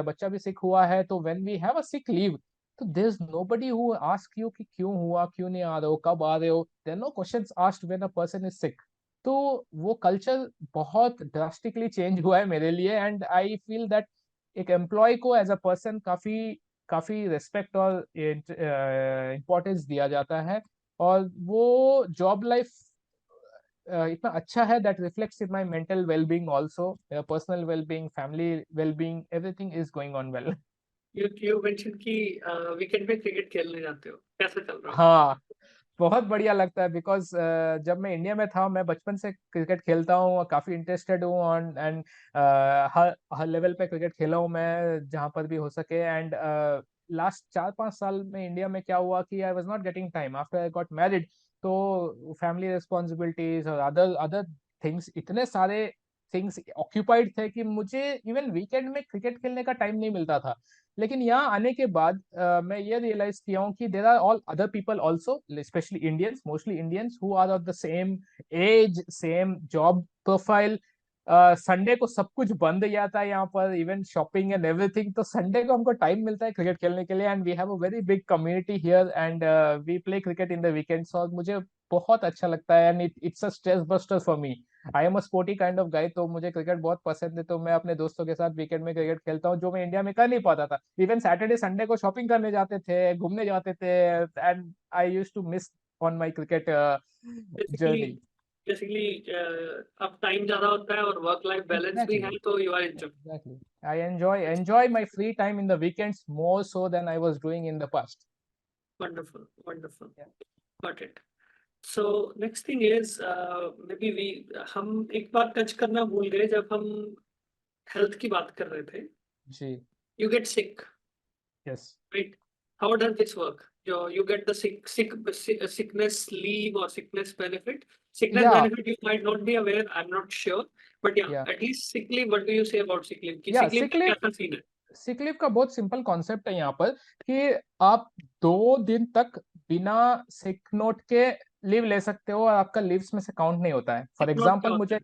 बच्चा भी सिक हुआ है, तो when we have a sick leave, तो there is nobody who ask you कि क्यों हुआ, क्यों नहीं आ रहे हो, कब आ रहे हो। There no questions asked when a person is sick. तो वो कल्चर बहुत ड्रास्टिकली चेंज हुआ है मेरे लिए, एंड आई फील दैट एक एम्प्लॉय को एज अ पर्सन काफी काफी रिस्पेक्ट और इम्पोर्टेंस दिया जाता है। और वो जॉब लाइफ इतना अच्छा है that reflects in my mental wellbeing also, personal wellbeing, family wellbeing, everything is going on well. You mention कि वीकेंड पे क्रिकेट खेलने जाते हो, कैसा चल रहा है? हाँ, बहुत बढ़िया लगता है, बिकॉज जब मैं इंडिया में था, मैं बचपन से क्रिकेट खेलता हूँ और काफी इंटरेस्टेड हूँ on, and her her level पे क्रिकेट खेला हूँ मैं जहाँ पर भी हो सके। एंड लास्ट 4-5 साल में इंडिया में क्या हुआ कि I was not getting time after I got married. तो फैमिली रिस्पॉन्सिबिलिटीज और अदर अदर थिंग्स, इतने सारे थिंग्स ऑक्यूपाइड थे कि मुझे इवन वीकेंड में क्रिकेट खेलने का टाइम नहीं मिलता था। लेकिन यहाँ आने के बाद मैं ये रियलाइज किया हूँ कि there are all other people also, specially Indians, mostly Indians who are of the same age, same job profile. Sunday को सब कुछ बंद हो जाता है यहाँ पर, इवन शॉपिंग एंड एवरीथिंग। तो संडे को हमको टाइम मिलता है क्रिकेट खेलने के लिए, and we have a very big community here, and we play cricket in the weekends. और मुझे बहुत अच्छा लगता है, and it's a stress buster for me. I am a sporty kind of guy, तो मुझे क्रिकेट बहुत पसंद है। तो मैं अपने दोस्तों के साथ वीकेंड में क्रिकेट खेलता हूँ, जो मैं इंडिया में कर नहीं पाता था। इवन सैटरडे संडे को शॉपिंग करने जाते थे, घूमने जाते थे, and I use to miss on my cricket basically journey. Basically अब टाइम ज्यादा होता है और वर्क लाइफ बैलेंस भी है, एग्जैक्टली। तो you are enjoy. Exactly. I enjoy my free time in the weekends more so than I was doing in the past. Wonderful, wonderful, got it. So next thing is, maybe we हम एक बात touch करना भूल गए जब हम health की बात कर रहे थे। जी। You get sick, yes. right? How does this work? You get the sickness leave or sickness benefit. Sickness या benefit you might not be aware. I'm not sure, but yeah, या at least sick leave. What do you say about sick leave? कि या sick leave सिक का leave. कैसा scene है? Sick leave का बहुत simple concept है यहाँ पर कि आप 2 दिन तक बिना सिक नोट के लीव ले सकते हो और आपका लीव्स में से काउंट नहीं होता है। फॉर सिक नोट क्या एग्जाम्पल होता मुझे, है?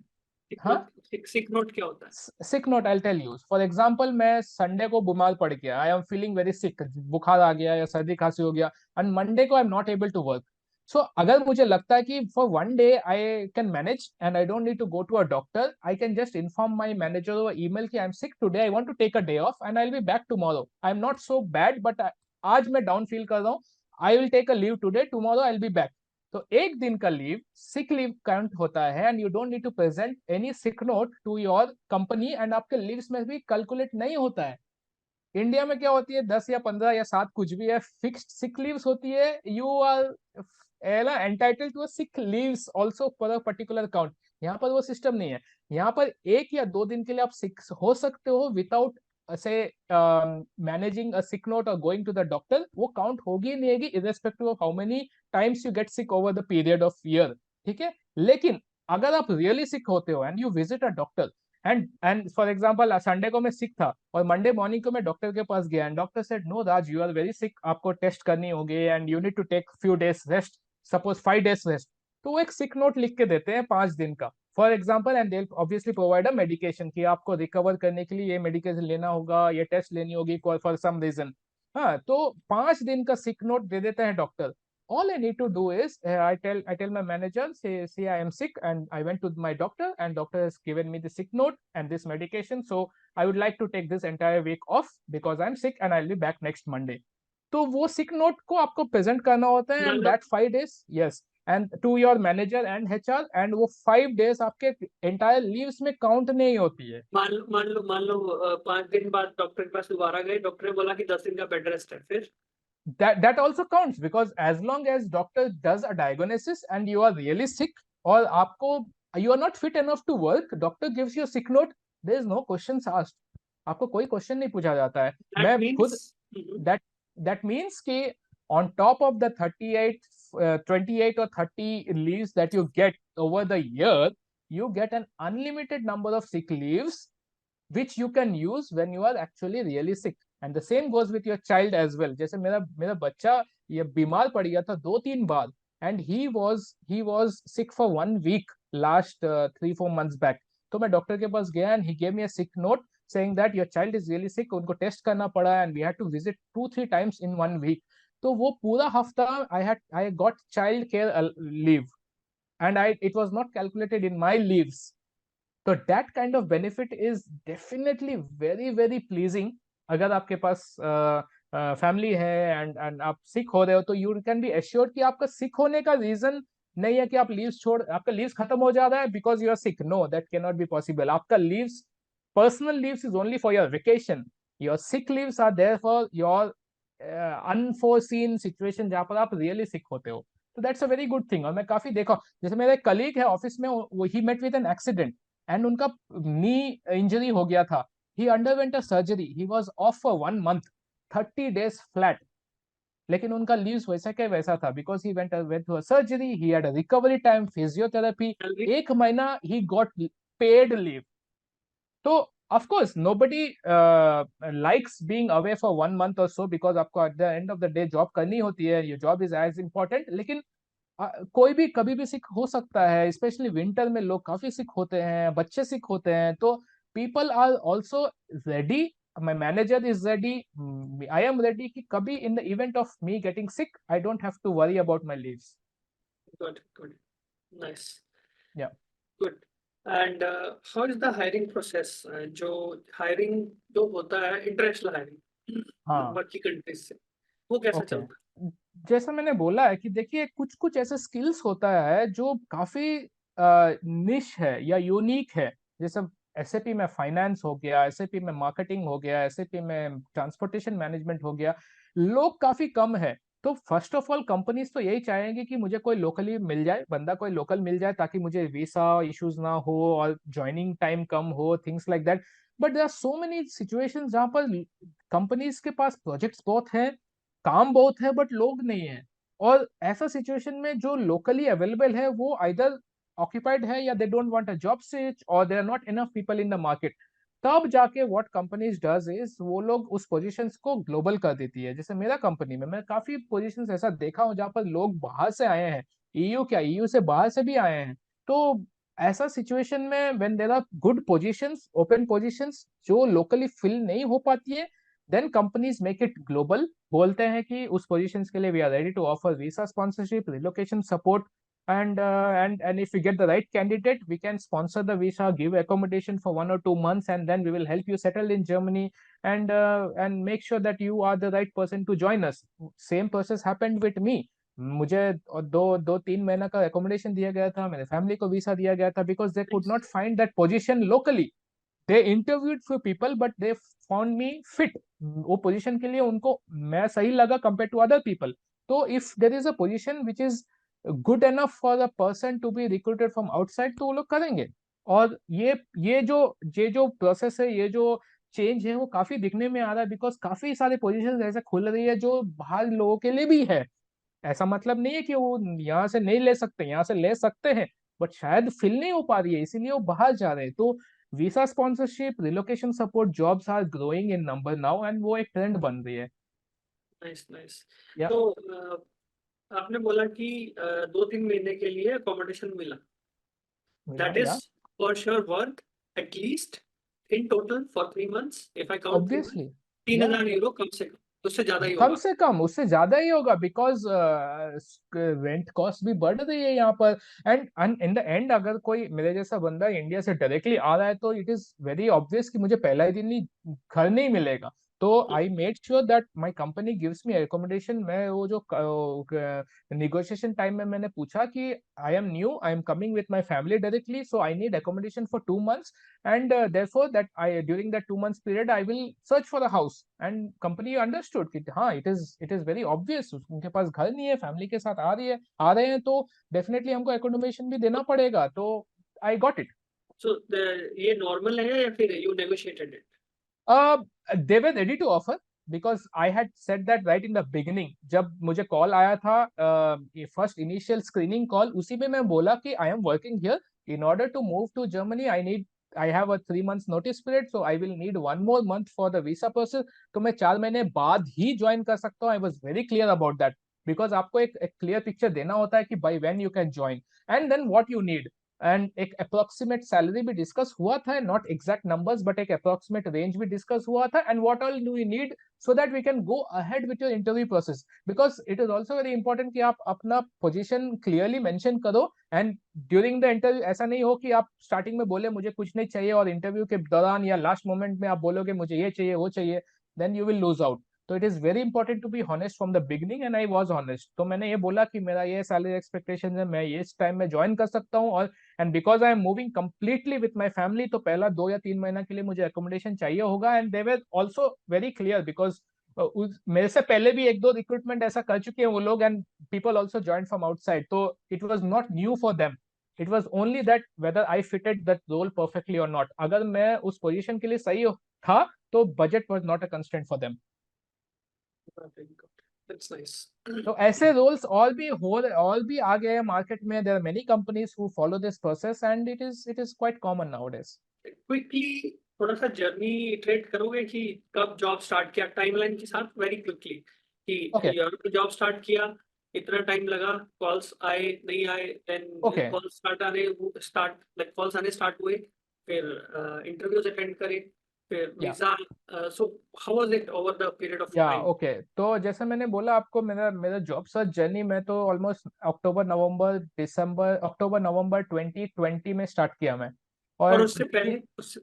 सिक हाँ, नोट, सिक नोट क्या होता है? Sick note I tell you. For example मैं संडे को बीमार पड़ गया, I am feeling very sick, बुखार आ गया या सर्दी खांसी हो गया, एंड मंडे को I am not able to work. So अगर मुझे लगता है कि for one day I can manage and I don't need to go to a doctor, I can just inform my manager और ईमेल कि I am sick today, I want to take a day off and I will be back tomorrow, I am not so bad but आज मैं down feel कर रहा हूँ, आई will take a leave today, tomorrow I will be back. तो एक दिन का leave sick leave count होता है and you don't need to present any sick note to your company, and आपके लीव्स में भी कैलकुलेट नहीं होता है। इंडिया में क्या होती है, 10 या 15 या 7 कुछ भी है, फिक्स्ड सिक लीव्स होती है, you are entitle to sick leaves also for a particular count. यहाँ पर वो सिस्टम नहीं है। यहाँ पर 1 या 2 दिन के लिए आप सिक हो सकते हो विदाउट से मैनेजिंग अ सिक नोट और गोइंग टू द डॉक्टर, वो काउंट होगी नहीं होगी irrespective of how many times you get sick over the period of year. ठीक है, लेकिन अगर आप रियली सिक होते हो and you visit a doctor, and for example Sunday को मैं सिक था और मंडे मॉर्निंग को मैं डॉक्टर के पास गया and doctor said no Raj you are very sick, आपको टेस्ट करनी होगी and you need to take few days rest, suppose 5 days rest, तो वो एक सिक नोट लिख के देते हैं 5 दिन का for example, and they obviously provide a medication कि आपको रिकवर करने के लिए ये मेडिकेशन लेना होगा, ये टेस्ट लेनी होगी फॉर सम रीजन। हाँ, तो 5 दिन का सिक नोट दे देते हैं doctor. All I need to do is I tell my manager, say I am sick and I went to my doctor and doctor has given me the sick note and this medication, so I would like to take this entire week off because I'm sick and I'll be back next Monday. तो वो सिक note को आपको present करना होता है मान and लो that 5 days, yes, and to your manager and HR, and वो 5 days आपके एंटायर लीव्स में काउंट नहीं होती है। मान लो 5 दिन बाद डॉक्टर के पास दोबारा गए, डॉक्टर ने बोला कि 10 दिन का बेड रेस्ट है, फिर? That also counts because as long as doctor does a diagnosis and you are really sick और आपको you are not fit enough to work, doctor gives you a sick note, there is no questions asked, आपको कोई question नहीं पूछा जाता है। That मैं खुद, मीन्स that that means कि on top of the 38 28 or 30 leaves that you get over the year, you get an unlimited number of sick leaves which you can use when you are actually really sick, and the same goes with your child as well। जैसे मेरा मेरा बच्चा ये बीमार पड़ गया था 2-3 बार, and he was sick for 1 week last 3-4 months back। तो मैं डॉक्टर के पास गया and he gave me a sick note saying that your child is really sick, उनको टेस्ट करना पड़ा and we had to visit 2-3 times in 1 week। तो वो पूरा हफ्ता I got child care leave and I it was not calculated in my leaves। तो that kind of benefit is definitely very very pleasing. अगर आपके पास family है and आप सिक हो रहे हो, तो यू कैन बी एश्योर्ड कि आपका सिक होने का रीजन नहीं है कि आप लीव्स छोड़, आपका लीव्स खत्म हो जा रहा है because you are sick, no that can not be possible. आपका leaves, personal leaves is only for your vacation, your sick leaves are there for your unforeseen situation जहां पर आप रियली सिक होते हो। तो that's a very good thing. और मैं काफी देखा, जैसे मेरा एक कलीग है ऑफिस में, he met with an accident and उनका नी इंजरी हो गया था, he underwent a surgery, he was off for 1 month, 30 days flat, लेकिन उनका लीव्स वैसा क्या वैसा था because he went to a surgery, he had a recovery time, physiotherapy, salary? 1 महीना ही गॉट पेड लीव। तो of course nobody likes being away for 1 month or so because आपको at the end of the day job करनी होती है, your job is as important, लेकिन कोई भी कभी भी सिक हो सकता है, स्पेशली विंटर में लोग काफी सिक होते हैं, बच्चे सिक होते हैं, तो people are also ready, my manager is ready, I am ready कि कभी in the event of me getting sick I don't have to worry about my leaves. Good, good, nice, yeah, good. And how is the hiring process? जो hiring जो होता है, international hiring हाँ, बाकी countries से, वो कैसा ओके, चलता जैसा मैंने बोला है कि देखिए कुछ कुछ ऐसे स्किल्स होता है जो काफी निश है या यूनिक है। जैसे एसएपी में फाइनेंस हो गया, एसएपी में मार्केटिंग हो गया, एसएपी में ट्रांसपोर्टेशन मैनेजमेंट हो गया, लोग काफी कम है। तो फर्स्ट ऑफ ऑल कंपनीज तो यही चाहेंगे कि मुझे कोई लोकली मिल जाए, बंदा कोई लोकल मिल जाए ताकि मुझे वीसा इश्यूज ना हो और ज्वाइनिंग टाइम कम हो, things like that. But there are so many situations जहां पर कंपनीज के पास प्रोजेक्ट्स बहुत हैं, काम बहुत है बट लोग नहीं है, और ऐसा सिचुएशन में जो लोकली अवेलेबल है वो आइदर ऑक्यूपाइड है या they don't want a job switch और there are not enough people in the market. तब जाके व्हाट कंपनीज डज इज वो लोग उस पोजीशंस को ग्लोबल कर देती है। जैसे मेरा कंपनी में मैं काफी पोजीशंस ऐसा देखा हूं जहां पर लोग बाहर से आए हैं, EU क्या, EU से बाहर से भी आए हैं। तो ऐसा सिचुएशन में when there are good positions, open positions जो लोकली फिल नहीं हो पाती है, then companies make it global, बोलते हैं कि उस पोजीशंस के लिए we are ready to offer visa sponsorship, relocation support, and if we get the right candidate, we can sponsor the visa, give accommodation for 1 or 2 months, and then we will help you settle in Germany, and make sure that you are the right person to join us. Same process happened with me. मुझे दो दो तीन महीना का accommodation दिया गया था, मेरे फैमिली को वीसा दिया गया था, because they could not find that position locally. They interviewed for people but they found me fit. वो पोजीशन के लिए उनको मैं सही लगा कंपेयर टू अदर पीपल। तो if there is a position which is good enough for a person to be recruited from outside, तो वो लोग करेंगे। और ये जो प्रोसेस है, ये जो चेंज है, वो काफी दिखने में आ रहा है, बिकॉज काफी सारे पोजीशन ऐसे खुल रही है जो बाहर लोगों के लिए भी है। ऐसा मतलब नहीं है कि वो यहाँ से नहीं ले सकते, यहाँ से ले सकते हैं, बट शायद फिल नहीं हो पा रही है, इसीलिए वो बाहर जा रहे हैं। तो visa sponsorship, relocation support jobs are growing in number now, and वो एक ट्रेंड बन रही है। Nice nice. या तो आपने बोला कि 2-3 महीने के लिए अकोमोडेशन मिला, मिला दैट इज या for sure worth at least in total for 3 months, if I count 3 month, obviously. तीन या हजार यूरो कम से कम, उससे ज्यादा ही कम होगा। से कम उससे ज्यादा ही होगा, बिकॉज रेंट कॉस्ट भी बढ़ रही है यहाँ पर। एंड इन द एंड अगर कोई मेरे जैसा बंदा इंडिया से डायरेक्टली आ रहा है, तो इट इज वेरी ऑब्वियस कि मुझे पहला ही दिन ही घर नहीं मिलेगा। तो I made sure that my company gives me accommodation. मैं वो जो निगोशिएशन टाइम में मैंने पूछा कि I M new, I am coming with my family directly, so I need accommodation for 2 months, and therefore that I during that 2 months period I will search for a house, and company understood कि हाँ, it is very obvious उनके पास घर नहीं है, family के साथ आ रहे हैं, तो डेफिनेटली हमको एकोमोडेशन भी देना पड़ेगा। तो आई गॉट इट। सो ये नॉर्मल है या फिर you negotiated it? They were ready to offer, because I had said that right in the beginning। जब मुझे कॉल आया था, फर्स्ट इनिशियल स्क्रीनिंग कॉल, उसी में मैं बोला कि I am working here, in order to move to Germany I have a 3 months notice period, so I will need 1 more month for the visa process। तो मैं 4 महीने बाद ही ज्वाइन कर सकता हूँ। I was very clear about that, because आपको एक clear picture देना होता है कि by when you can join, and then what you need. And एक अप्रोक्सीमेट सैलरी भी डिस्कस हुआ था, नॉट एग्जैक्ट नंबर्स, बट एक अप्रोक्सीमेट रेंज भी डिस्कस हुआ था, and what all do you need so that we can go ahead with your interview process. Because it is also very important कि आप अपना पोजीशन क्लियरली मेंशन करो, and during the interview ऐसा नहीं हो कि आप स्टार्टिंग में बोले मुझे कुछ नहीं चाहिए, और इंटरव्यू के दौरान या लास्ट मोमेंट में आप बोलोगे मुझे ये चाहिए वो चाहिए, then you will lose out. तो it is very important to be honest from the beginning, and I was honest. तो मैंने ये बोला कि मेरा ये सैलरी एक्सपेक्टेशन है, मैं ये इस टाइम में ज्वाइन कर सकता हूँ, और and because I am moving completely with my family, तो पहला 2 या 3 महीना के लिए मुझे अकोमोडेशन चाहिए होगा। And they were also very clear, because मेरे से पहले भी एक दो रिक्रूटमेंट ऐसा कर चुके हैं वो लोग, and people also join from outside, तो it was not new for them. It was only that whether I fitted that role perfectly और नॉट। अगर मैं उस पोजिशन के लिए सही था, तो budget was not a constant for them. That's nice. तो ऐसे रोल्स और भी आ गए हैं मार्केट में। There are many companies who follow this process, and it is quite common nowadays. Quickly थोड़ा सा जर्नी इटरेट करोगे कि कब जॉब स्टार्ट किया, टाइमलाइन के साथ, वेरी क्विकली, ओके कि यूरोप में जॉब स्टार्ट किया, इतना टाइम लगा, कॉल्स आए नहीं आए, देन ओके कॉल्स कॉल्स आने स्टार्ट हुए, फिर इंटरव्यूज अटेंड करे, फिर या visa, so how was it over the period of या टाइम? ओके, तो जैसे मैंने बोला आपको, मेरा मेरा जॉब सर्च जर्नी में तो ऑलमोस्ट अक्टूबर नवंबर 2020 में स्टार्ट किया मैं। और और उससे पहले उससे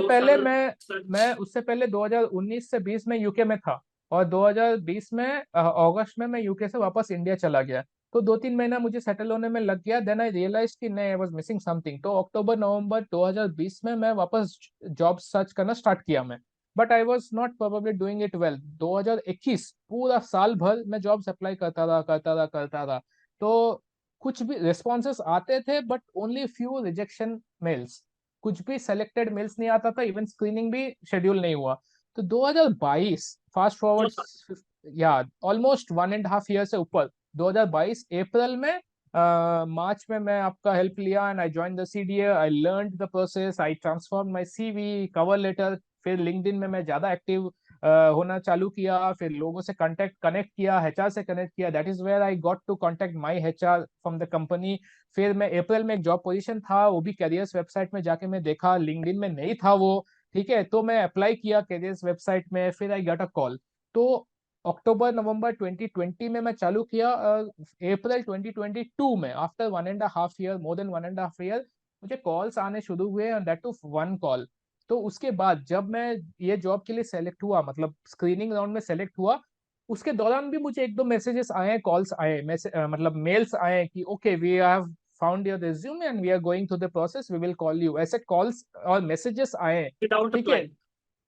दो पहले साल मैं सर्च? उससे पहले 2019 से 20 में यूके में था, और 2020 में अगस्त में मैं यूके से वापस इंडिया चला गया। तो 2-3 महीना मुझे सेटल होने में लग गया। देन आई रियलाइज कि नहीं, आई वाज मिसिंग समथिंग। तो अक्टूबर नवंबर 2020 में मैं वापस जॉब सर्च करना स्टार्ट किया मैं। But I was not probably doing it well. 2021 पूरा साल भर मैं जॉब्स अप्लाई करता रहा। तो कुछ भी रिस्पॉन्सेस आते थे, but only few rejection mails, कुछ भी सेलेक्टेड मेल्स नहीं आता था, इवन स्क्रीनिंग भी शेड्यूल नहीं हुआ। तो 2022 फास्ट दो फॉरवर्ड, साल या ऑलमोस्ट 1.5 ईयर से ऊपर, 2022 अप्रैल में, मार्च में मैं आपका हेल्प लिया, and I join the CDA. I learn the process, I transform my CV, cover letter. फिर लिंक्डइन में मैं ज्यादा एक्टिव होना चालू किया, फिर लोगों से कनेक्ट किया, एचआर से कनेक्ट किया। That is where I got to contact my HR from the company. फिर मैं अप्रैल में एक जॉब पोजीशन था, वो भी कैरियर्स वेबसाइट में जाके मैं देखा, लिंक्डइन में नहीं था वो। ठीक है, तो मैं अप्लाई किया कैरियर्स वेबसाइट में, फिर आई गॉट अ कॉल। तो अक्टूबर नवंबर 2020 में मैं चालू किया। अप्रैल 2022 में, after 1.5 year, more than 1.5 year, मुझे कॉल्स आने शुरू हुए, and that too one call. तो उसके बाद जब मैं ये जॉब के लिए सेलेक्ट हुआ, मतलब स्क्रीनिंग राउंड में सेलेक्ट हुआ, उसके दौरान भी मुझे एक दो मैसेजेस आए, कॉल्स आए, मतलब मेल्स आए कि okay, we have found your resume and we are going through the process, we will call you, ऐसे कॉल्स और मैसेजेस आए। विदाउट ठीक है। Applying,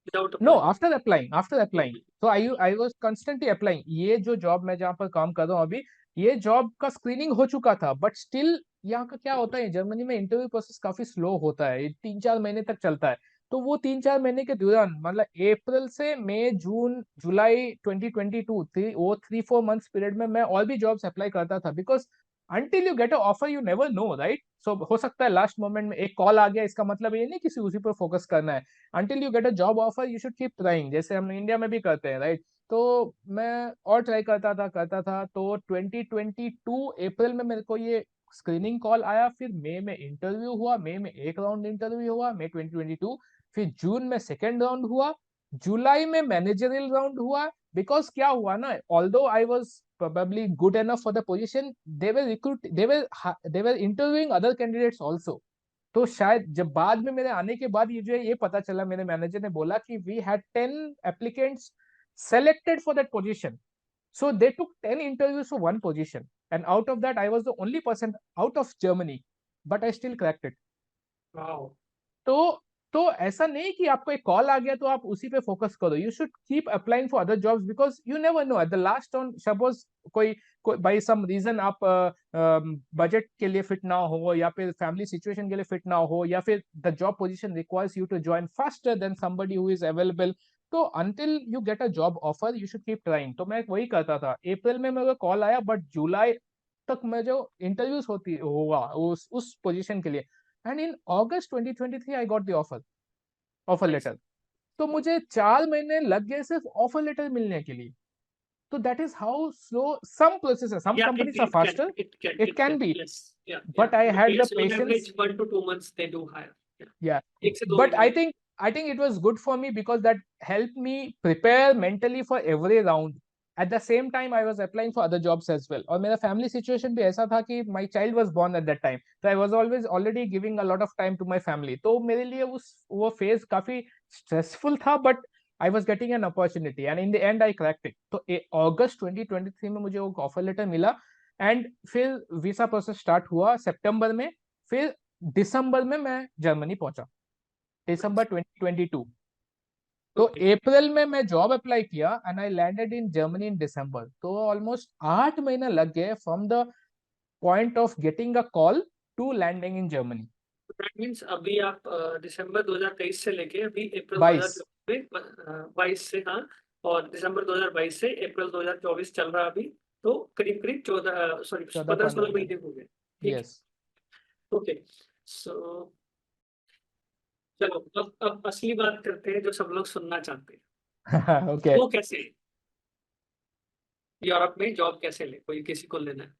without no, applying. After applying. तो आई वाज कंस्टेंटली अप्लाइंग। ये जो जॉब मैं जहाँ पर काम कर रहा हूँ अभी, ये जॉब का स्क्रीनिंग हो चुका था, बट स्टिल यहाँ का क्या होता है, जर्मनी में इंटरव्यू प्रोसेस काफी स्लो होता है, 3-4 महीने तक चलता है। तो वो 3-4 महीने के दौरान, मतलब अप्रैल से मई जून जुलाई 2022, वो 3-4 मंथ्स पीरियड में मैं और भी जॉब्स अप्लाई करता था, because until you get a offer you never know, right? So हो सकता है लास्ट मोमेंट में एक कॉल आ गया, इसका मतलब ये नहीं किसी उसी पर फोकस करना है। Until you get a job offer you should keep trying, जैसे हम इंडिया में भी करते हैं, राइट? तो मैं और ट्राई करता था। तो 2022 अप्रैल में मेरे को ये स्क्रीनिंग कॉल आया, फिर मई में इंटरव्यू हुआ, मई में एक राउंड इंटरव्यू हुआ, मई 2022। फिर जून में सेकेंड राउंड हुआ, जुलाई में मैनेजरियल राउंड हुआ। बिकॉज क्या हुआ ना, although I was probably good enough for the position, they were interviewing other candidates also। तो शायद जब बाद में मेरे आने के बाद ये जो है ये पता चला, मेरे मैनेजर ने बोला कि we had 10 applicants selected for that position, so they took 10 interviews for one position, and out of that I was the only person out of Germany, but I still cracked it। Wow. तो तो ऐसा नहीं कि आपको एक call आ गया तो आप उसी पे फोकस करो, you should keep applying for other jobs, because you never know at the last on, suppose कोई कोई बाई सम रीजन आप बजट के लिए फिट ना हो, या फिर फैमिली सिचुएशन के लिए फिट ना हो, या फिर the job position requires you to join faster than somebody who is available. तो until you get a job offer you should keep trying. तो मैं वही करता था। अप्रैल में मेरा कॉल आया, बट जुलाई तक मैं जो इंटरव्यूज होती हुआ उस पोजीशन के लिए, and in August 2023 I got the offer nice. Letter. तो मुझे 4 महीने लग गए सिर्फ ऑफर लेटर मिलने के लिए। तो that is how slow some process है, some Yeah, it companies are it can, फास्टर, it can, it it can can. Be, Yes. Yeah, yeah. But I But had the yes, on patience. average, 1 to 2 months they do hire. Yeah. Yeah, 1 से 2 महीने but I लगते think I think it was good for me because that helped me prepare mentally for every round. At the same time, I was applying for other jobs as well. और मेरा family situation भी ऐसा था कि my child was born at that time, so I was always already giving a lot of time to my family. तो मेरे लिए उस वो phase काफी stressful था, but I was getting an opportunity and in the end I cracked it. तो अगस्त 2023 में मुझे वो ऑफर लेटर मिला, एंड फिर वीसा प्रोसेस स्टार्ट हुआ सितंबर में। फिर दिसंबर में मैं जर्मनी पहुंचा, दिसंबर 2022। तो ओके। अप्रैल में मैं जॉब अप्लाई किया and I landed in Germany in December. तो ऑलमोस्ट 8 महीने लग गए from the point of getting a call to landing in Germany. That means अभी आप दिसंबर 2023 से लेके अभी अप्रैल 22। 2024 में, 22 से, हाँ, और दिसंबर 2022 से अप्रैल 2024 चल रहा है अभी। तो करीब करीब 14, सॉरी, चौदह 15-16 पंद्रह महीने हो गए। ठीक है। यस। ओके। सो चलो, अब असली बात करते हैं जो सब लोग सुनना चाहते हैं। ओके। वो कैसे यूरोप में जॉब कैसे ले, कोई किसी को लेना है,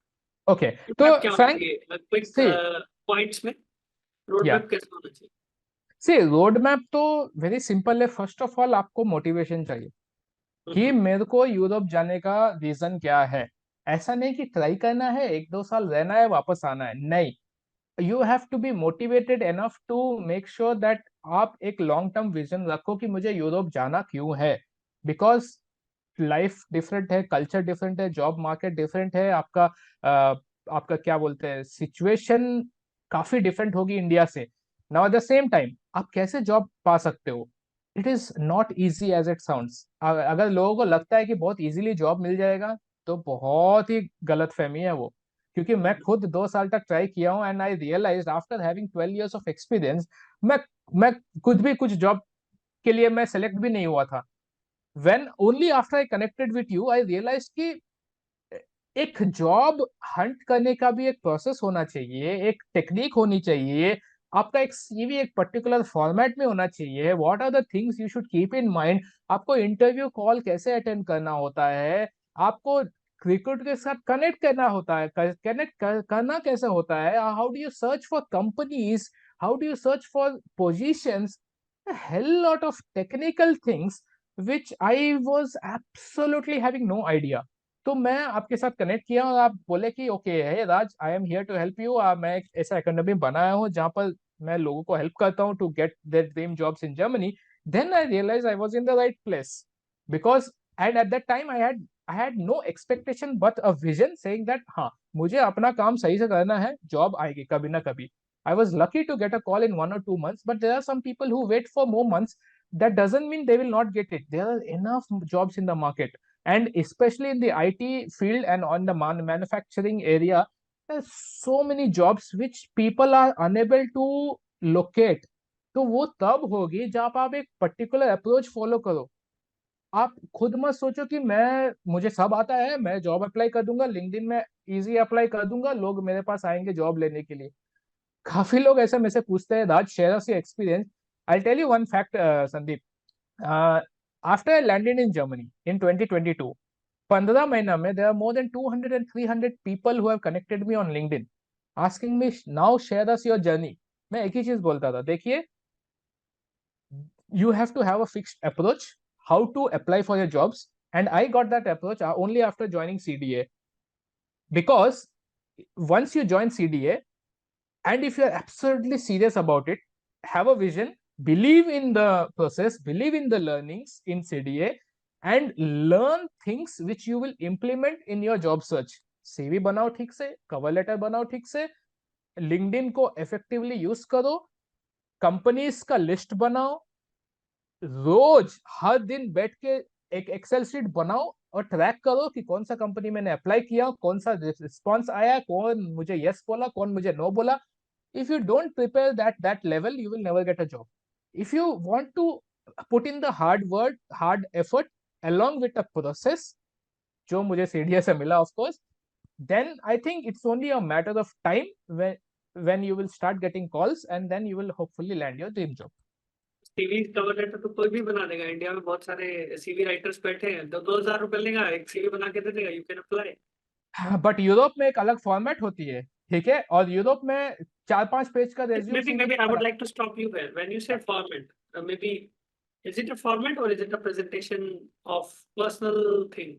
ओके, रोड तो मैप क्या होना फ्रैंक चाहिए, क्विक सी पॉइंट्स में रोड या मैप कैसे होना चाहिए? सी रोड मैप तो वेरी सिंपल है। फर्स्ट ऑफ ऑल आपको मोटिवेशन चाहिए कि हम्म। मेरे को यूरोप जाने का रीजन क्या है। ऐसा नहीं कि ट्राई करना है, 1-2 साल रहना है, वापस आना है, नहीं। You have to be motivated enough to make sure that आप एक लॉन्ग टर्म विजन रखो कि मुझे यूरोप जाना क्यों है। बिकॉज लाइफ डिफरेंट है, कल्चर डिफरेंट है, जॉब मार्केट डिफरेंट है, आपका क्या बोलते हैं, सिचुएशन काफी डिफरेंट होगी इंडिया से। Now at the same time आप कैसे जॉब पा सकते हो, it is not easy as it sounds. अगर लोगों को लगता है कि बहुत इजीली जॉब मिल जाएगा, तो बहुत ही गलत फहमी है वो। क्योंकि मैं खुद 2 साल तक ट्राई किया हूँ, and I realize after having 12 years of experience, मैं मैं खुद भी कुछ जॉब के लिए मैं सेलेक्ट भी नहीं हुआ था। when only after I connected with you I realized कि एक जॉब हंट करने का भी एक प्रोसेस होना चाहिए, एक टेक्निक होनी चाहिए, आपका एक सीवी एक पर्टिकुलर फॉर्मेट में होना चाहिए। What are the things you should keep in mind. आपको इंटरव्यू कॉल कैसे अटेंड करना होता है, आपको रिक्रूट के साथ कनेक्ट करना होता है, करना कैसे होता है, how do you search for companies, how do you search for positions, a hell lot of technical things which I was absolutely having no idea। तो मैं आपके साथ कनेक्ट किया और आप बोले कि ओके है Raj, I am here to help you. मैं एक ऐसा एकेडमी बनाया हूँ जहाँ पर मैं लोगों को हेल्प करता हूँ to get their dream jobs in Germany. Then I realize I was in the right place because and at that time I had no expectation but a vision saying that हाँ, मुझे अपना काम सही से करना है, जॉब आएगी कभी ना कभी। I was lucky to get a call in 1 or 2 months, but there are some people who wait for more months. That doesn't mean they will not get it. There are enough jobs in the market, and especially in the IT field and on the manufacturing area, there's so many jobs which people are unable to locate। तो वो तब होगी जब आप एक particular approach follow करो। आप खुद मत सोचो कि मैं मुझे सब आता है, मैं जॉब अप्लाई कर दूंगा, लिंक्डइन में इजी अप्लाई कर दूंगा, लोग मेरे पास आएंगे जॉब लेने के लिए। काफी लोग ऐसे में से पूछते हैं Raj, share us your experience. I tell you one fact Sandeep. After I landed in Germany in 2022, 15 महीना में there are more than 200 and 300 people who have connected me on LinkedIn asking me now share us your journey. मैं एक ही चीज बोलता था, देखिए, you have to have a fixed approach how to apply for your jobs, and I got that approach only after joining CDA, because once you join CDA, and if you're absolutely serious about it, have a vision, believe in the process, believe in the learnings in CDA, and learn things which you will implement in your job search। CV बनाओ ठीक से, cover letter बनाओ ठीक से, LinkedIn को effectively use करो, companies का list बनाओ, रोज हर दिन बैठ के एक एक्सेल शीट बनाओ और ट्रैक करो कि कौन सा कंपनी मैंने अप्लाई किया, कौन सा रिस्पॉन्स आया, कौन मुझे यस बोला, कौन मुझे नो बोला। if you don't prepare that level, you will never get a job। if you want to put in the hard effort along with a process जो मुझे सीढ़िया से मिला of course, then I think it's only a matter of time when you will start getting calls, and then you will hopefully land your dream job। CV cover letter तो कोई भी बना देगा, इंडिया में बहुत सारे सीवी राइटर्स बैठे हैं, 2,000 रुपए लेगा, एक सीवी बना के दे देगा, you can apply. But Europe में एक अलग फॉर्मेट होती है, ठीक है, और यूरोप में 4-5 पेज का रेज्यूम maybe सीवी maybe नहीं I would बना। like to stop you here when you say format, maybe is it a format or is it a presentation of personal thing?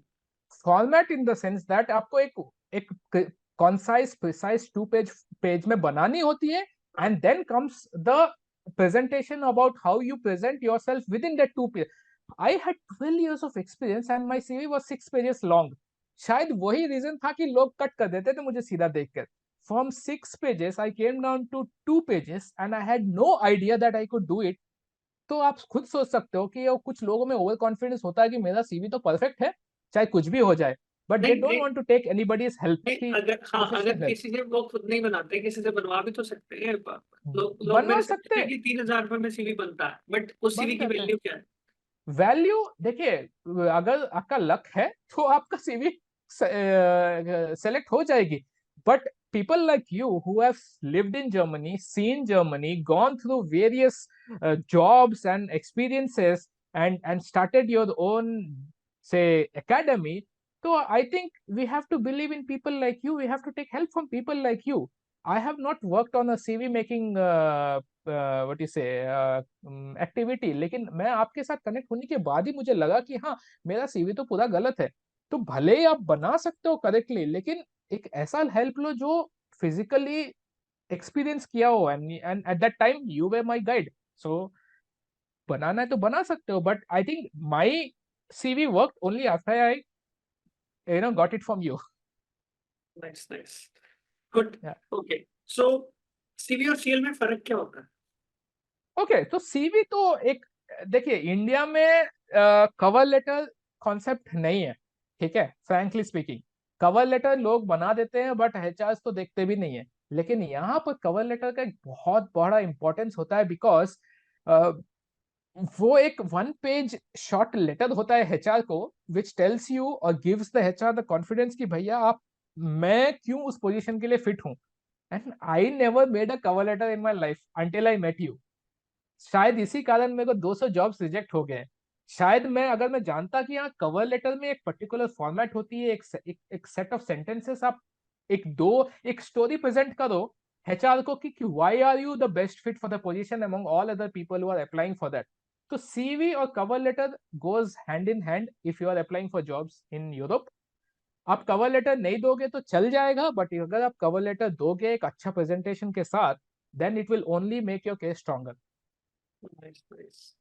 Format in the sense that आपको एक एक concise precise 2 page में बनानी होती है, and then comes the presentation about how you present yourself within that 2 page। I had 12 years of experience and my CV was 6 pages long। शायद वही reason था कि लोग कट कर देते थे मुझे सीधा देखकर। From 6 pages I came down to 2 pages and I had no idea that I could do it। तो आप खुद सोच सकते हो कि ये कुछ लोगों में ओवर कॉन्फिडेंस होता है कि मेरा सीवी तो परफेक्ट है, चाहे कुछ भी हो जाए, बट दे नहीं डोंट नहीं want to take anybody's help नहीं, की अगर हाँ, अगर प्रोफेशनल हेल्प। किसी से वो खुद नहीं बनाते, किसी से बनवा भी तो सकते हैं। लोग बनवा मेरे से सकते कहते हैं कि 3,000 रुपए में सीवी बनता है, बट उस सीवी बन की जाते हैं। वैल्यू क्या है? वैल्यू देखिए, अगर आपका लक है तो आपका सीवी सेलेक्ट हो जाएगी, but people like you who have lived in Germany, seen Germany, gone through various jobs and experiences, and started your own, say, academy। So I think we have to believe in people like you, we have to take help from people like you। I have not worked on a CV making what you say activity, लेकिन मैं आपके साथ connect होने के बाद ही मुझे लगा कि हाँ, मेरा सीवी तो पूरा गलत है। तो भले ही आप बना सकते हो करेक्टली, लेकिन एक ऐसा हेल्प लो जो फिजिकली एक्सपीरियंस किया हो, and at that time you were my guide. So बनाना है तो बना सकते हो, but I think my CV work only after I got it from you. Nice nice, good. Okay, so CV और सीएल में फर्क क्या होता है? ओके, तो सीवी तो एक, देखिए, इंडिया में कवर लेटर कॉन्सेप्ट नहीं है, ठीक है, फ्रैंकली स्पीकिंग। कवर लेटर लोग बना देते हैं बट एचआर तो देखते भी नहीं है। लेकिन यहाँ पर कवर लेटर का एक बहुत बड़ा इंपॉर्टेंस होता है, बिकॉज वो एक 1 पेज शॉर्ट लेटर होता है एचआर को, विच टेल्स यू और gives the HR the confidence कि भैया आप, मैं क्यों उस पोजीशन के लिए फिट हूँ। And I never made a cover letter in my life until I met you. शायद इसी कारण मेरे को 200 जॉब्स रिजेक्ट हो गए। शायद मैं अगर मैं जानता कि यहाँ कवर लेटर में एक पर्टिकुलर फॉर्मेट होती है, एक सेट ऑफ सेंटेंसेस, आप एक स्टोरी प्रेजेंट करो एचआर को कि why are you the best fit for the position among all other people who are applying for that. तो सीवी और cover letter goes hand in hand if you are applying for jobs in Europe. आप cover letter नहीं दोगे तो चल जाएगा, but अगर आप कवर लेटर दोगे एक अच्छा प्रेजेंटेशन के साथ, then it will only make your case stronger. Nice nice.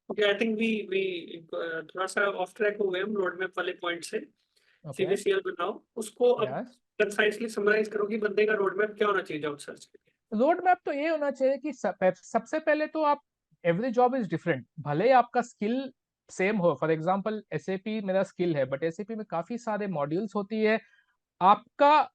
Okay, I think we थोड़ा सा ऑफ ट्रैक हो गए हम रोड मैप वाले पॉइंट से। ओके। सीवीसीएल बनाओ उसको, अब यस। कंसाइजली समराइज करो कि बंदे का रोड मैप क्या होना चाहिए जॉब सर्च के लिए। रोड मैप तो ये होना चाहिए कि सबसे पहले तो आप, एवरी जॉब इज डिफरेंट, भले ही आपका स्किल सेम हो। फॉर एग्जांपल एसएपी मेरा स्किल है, बट एसएपी में काफी सारे मॉड्यूल्स होती है। आपका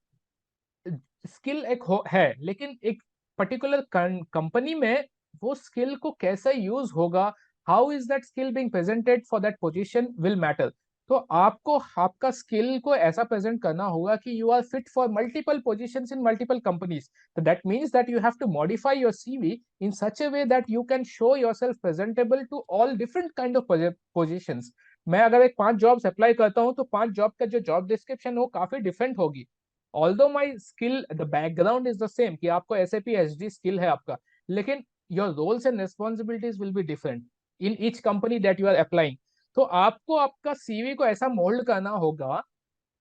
स्किल है, लेकिन एक पर्टिकुलर कंपनी में वो स्किल को कैसे यूज होगा, how is that skill being presented for that position will matter. तो आपको आपका स्किल को ऐसा प्रेजेंट करना होगा कि you are fit for multiple positions in multiple companies. तो that means that you have to modify your CV in such a way that you can show yourself presentable to all different kind of positions. मैं अगर एक 5 jobs apply करता हूँ तो 5 job का जो job description वो काफी डिफरेंट होगी। Although my skill the background is the same कि आपको एसएपी एचडी स्किल है आपका, लेकिन your roles and responsibilities will be different in each company that you are applying. तो आपको आपका सीवी को ऐसा मोल्ड करना होगा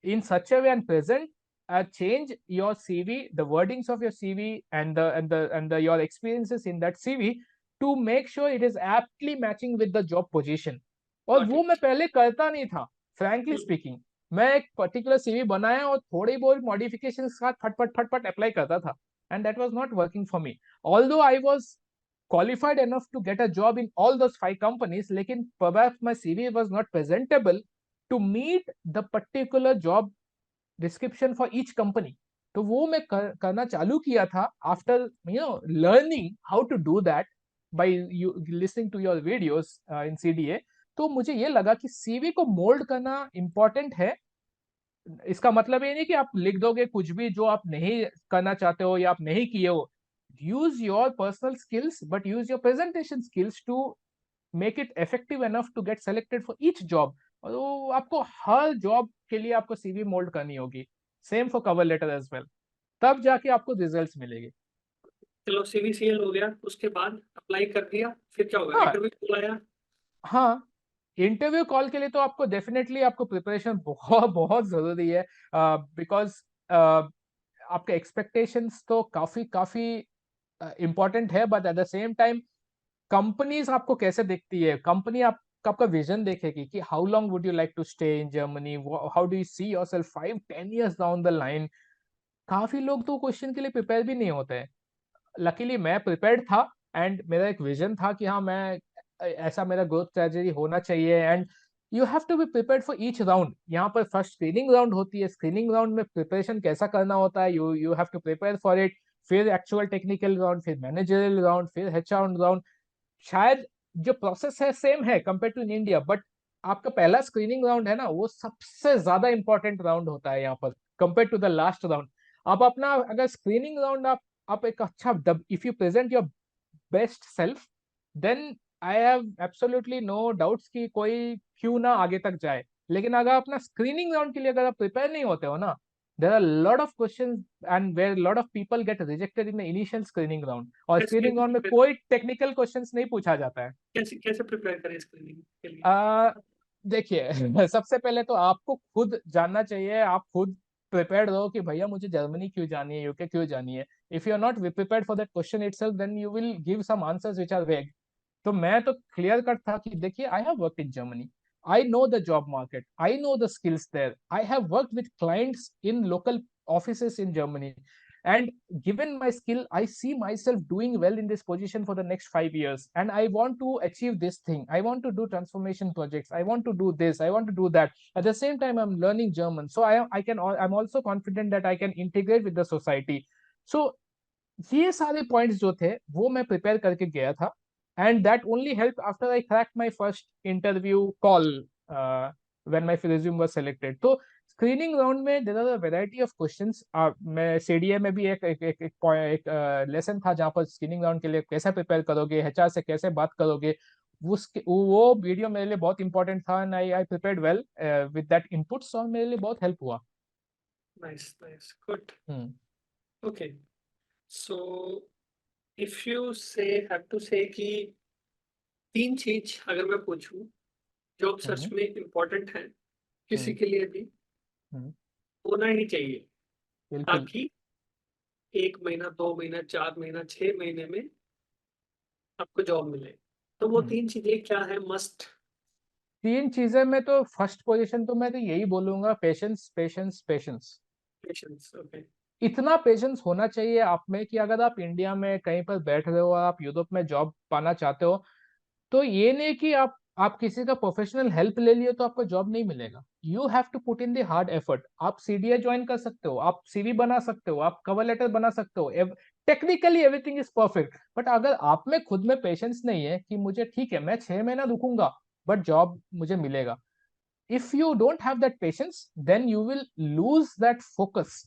in such a way and present change your CV, the wordings of your CV and the your experiences in that CV to make sure it is aptly matching with the job position। और got वो मैं it. पहले करता नहीं था, frankly speaking. मैं एक particular CV बनाया और थोड़ी बहुत मॉडिफिकेशन के साथ फटफट फटफट अप्लाई करता था, and that was not working for me. Although I was qualified enough to get a job in all those 5 companies, लेकिन perhaps my CV was not presentable to meet the particular job description for each company. तो वो मैं करना चालू किया था after learning how to do that by you listening to your videos in CDA. तो मुझे ये लगा कि सीवी को मोल्ड करना इंपॉर्टेंट है। इसका मतलब ये नहीं कि आप लिख दोगे कुछ भी जो आप नहीं करना चाहते हो या आप नहीं किए हो। Use your personal skills but use your presentation skills to make it effective enough to get selected for each job. और वो आपको हर जॉब के लिए आपको सीवी मोल्ड करनी होगी। Same for cover letter as well, तब जाके आपको रिजल्ट्स मिलेंगे। चलो सीवीसीएल हो गया, उसके बाद अप्लाई कर दिया, फिर क्या होगा, हाँ। इंटरव्यू आया? हाँ, इंटरव्यू कॉल के लिए तो आपको डेफिनेटली आपको प्रिपरेशन बहुत बहुत जरूरी है, बिकॉज आपके एक्सपेक्टेशंस तो काफी काफी इंपॉर्टेंट है, but at the same time companies आपको कैसे देखती है, कंपनी आप आपका विजन देखेगी कि how long would you like to stay in Germany, how do you see yourself 5-10 years down the line. काफी लोग तो क्वेश्चन के लिए प्रिपेयर भी नहीं होते हैं। लकीली मैं प्रिपेयर्ड था, एंड मेरा एक विजन था कि हाँ मैं ऐसा मेरा ग्रोथ स्ट्रेटजी होना चाहिए। And you have to be prepared for each round. यहाँ पर फर्स्ट स्क्रीनिंग राउंड होती है, स्क्रीनिंग राउंड में प्रिपरेशन कैसा करना होता है, you you have to prepare for it. फिर एक्चुअल टेक्निकल राउंड, फिर मैनेजरियल राउंड, फिर एचआर राउंड। शायद जो प्रोसेस है सेम है compare to in India, but आपका पहला स्क्रीनिंग राउंड है ना, वो सबसे ज्यादा इंपॉर्टेंट राउंड होता है यहाँ पर compare to the last round. आप अपना अगर स्क्रीनिंग राउंड आप एक अच्छा, if you present your best self, then I have absolutely no doubts कि कोई क्यों ना आगे तक जाए। लेकिन अगर अपना स्क्रीनिंग राउंड के लिए अगर आप प्रिपेयर नहीं होते हो ना, there are lot of question and where lot of people get rejected in the initial screening round. और कैसे स्क्रीनिंग कैसे राउंड में प्रिपेयर कोई टेक्निकल क्वेश्चंस नहीं पूछा जाता है। कैसे कैसे प्रिपेयर करें स्क्रीनिंग के लिए? आ, देखिए सबसे पहले तो आपको खुद जानना चाहिए, आप खुद प्रिपेयर्ड रहो कि भैया मुझे जर्मनी क्यों जानी है, यूके क्यों जानी है। If you are not prepared for that question itself, then you will give some answers which are vague. तो मैं तो क्लियर कट था कि देखिए I have worked in Germany, I know the job market, I know the skills there, I have worked with clients in local offices in Germany, and given my skill I see myself doing well in this position for the next 5 years, and I want to achieve this thing, I want to do transformation projects, I want to do this, I want to do that. At the same time I'm learning German, so I'm also confident that I can integrate with the society. So ये सारे points जो थे वो मैं prepare करके गया था, and that only help after I crack my first interview call when my resume was selected. तो स्क्रीनिंग राउंड में there are a variety of questions. मैं सीडीए में भी एक लेसन था जहाँ पर स्क्रीनिंग राउंड के लिए कैसे प्रिपेयर करोगे, एचआर से कैसे बात करोगे, वो वीडियो मेरे लिए बहुत इंपॉर्टेंट था and I prepared well with that inputs, और मेरे लिए बहुत हेल्प हुआ। Nice, nice, good. Hmm Okay, so if you say have to say कि तीन चीज अगर मैं पूछूं जॉब सर्च हम्म में इम्पोर्टेंट है किसी हम्म के लिए भी हम्म, होना ही चाहिए बिल्कुल। ताकि 1 महीना, 2 महीना, 4 महीना, 6 महीने में आपको जॉब मिले, तो वो हम्म तीन चीजें क्या है मस्ट? तीन चीजें में तो फर्स्ट पोजीशन तो मैं तो यही बोलूंगा, patience patience patience. Patience, okay. इतना पेशेंस होना चाहिए आप में कि अगर आप इंडिया में कहीं पर बैठ रहे हो और आप यूरोप में जॉब पाना चाहते हो, तो ये नहीं कि आप किसी का प्रोफेशनल हेल्प ले लिए तो आपको जॉब नहीं मिलेगा। You have to put in the hard effort. आप सीडीए ज्वाइन कर सकते हो, आप सीवी बना सकते हो, आप कवर लेटर बना सकते हो, technically everything is perfect, but अगर आप में खुद में पेशेंस नहीं है कि मुझे ठीक है मैं 6 महीना रुकूंगा बट जॉब मुझे मिलेगा, if you don't have that patience then you will lose that focus.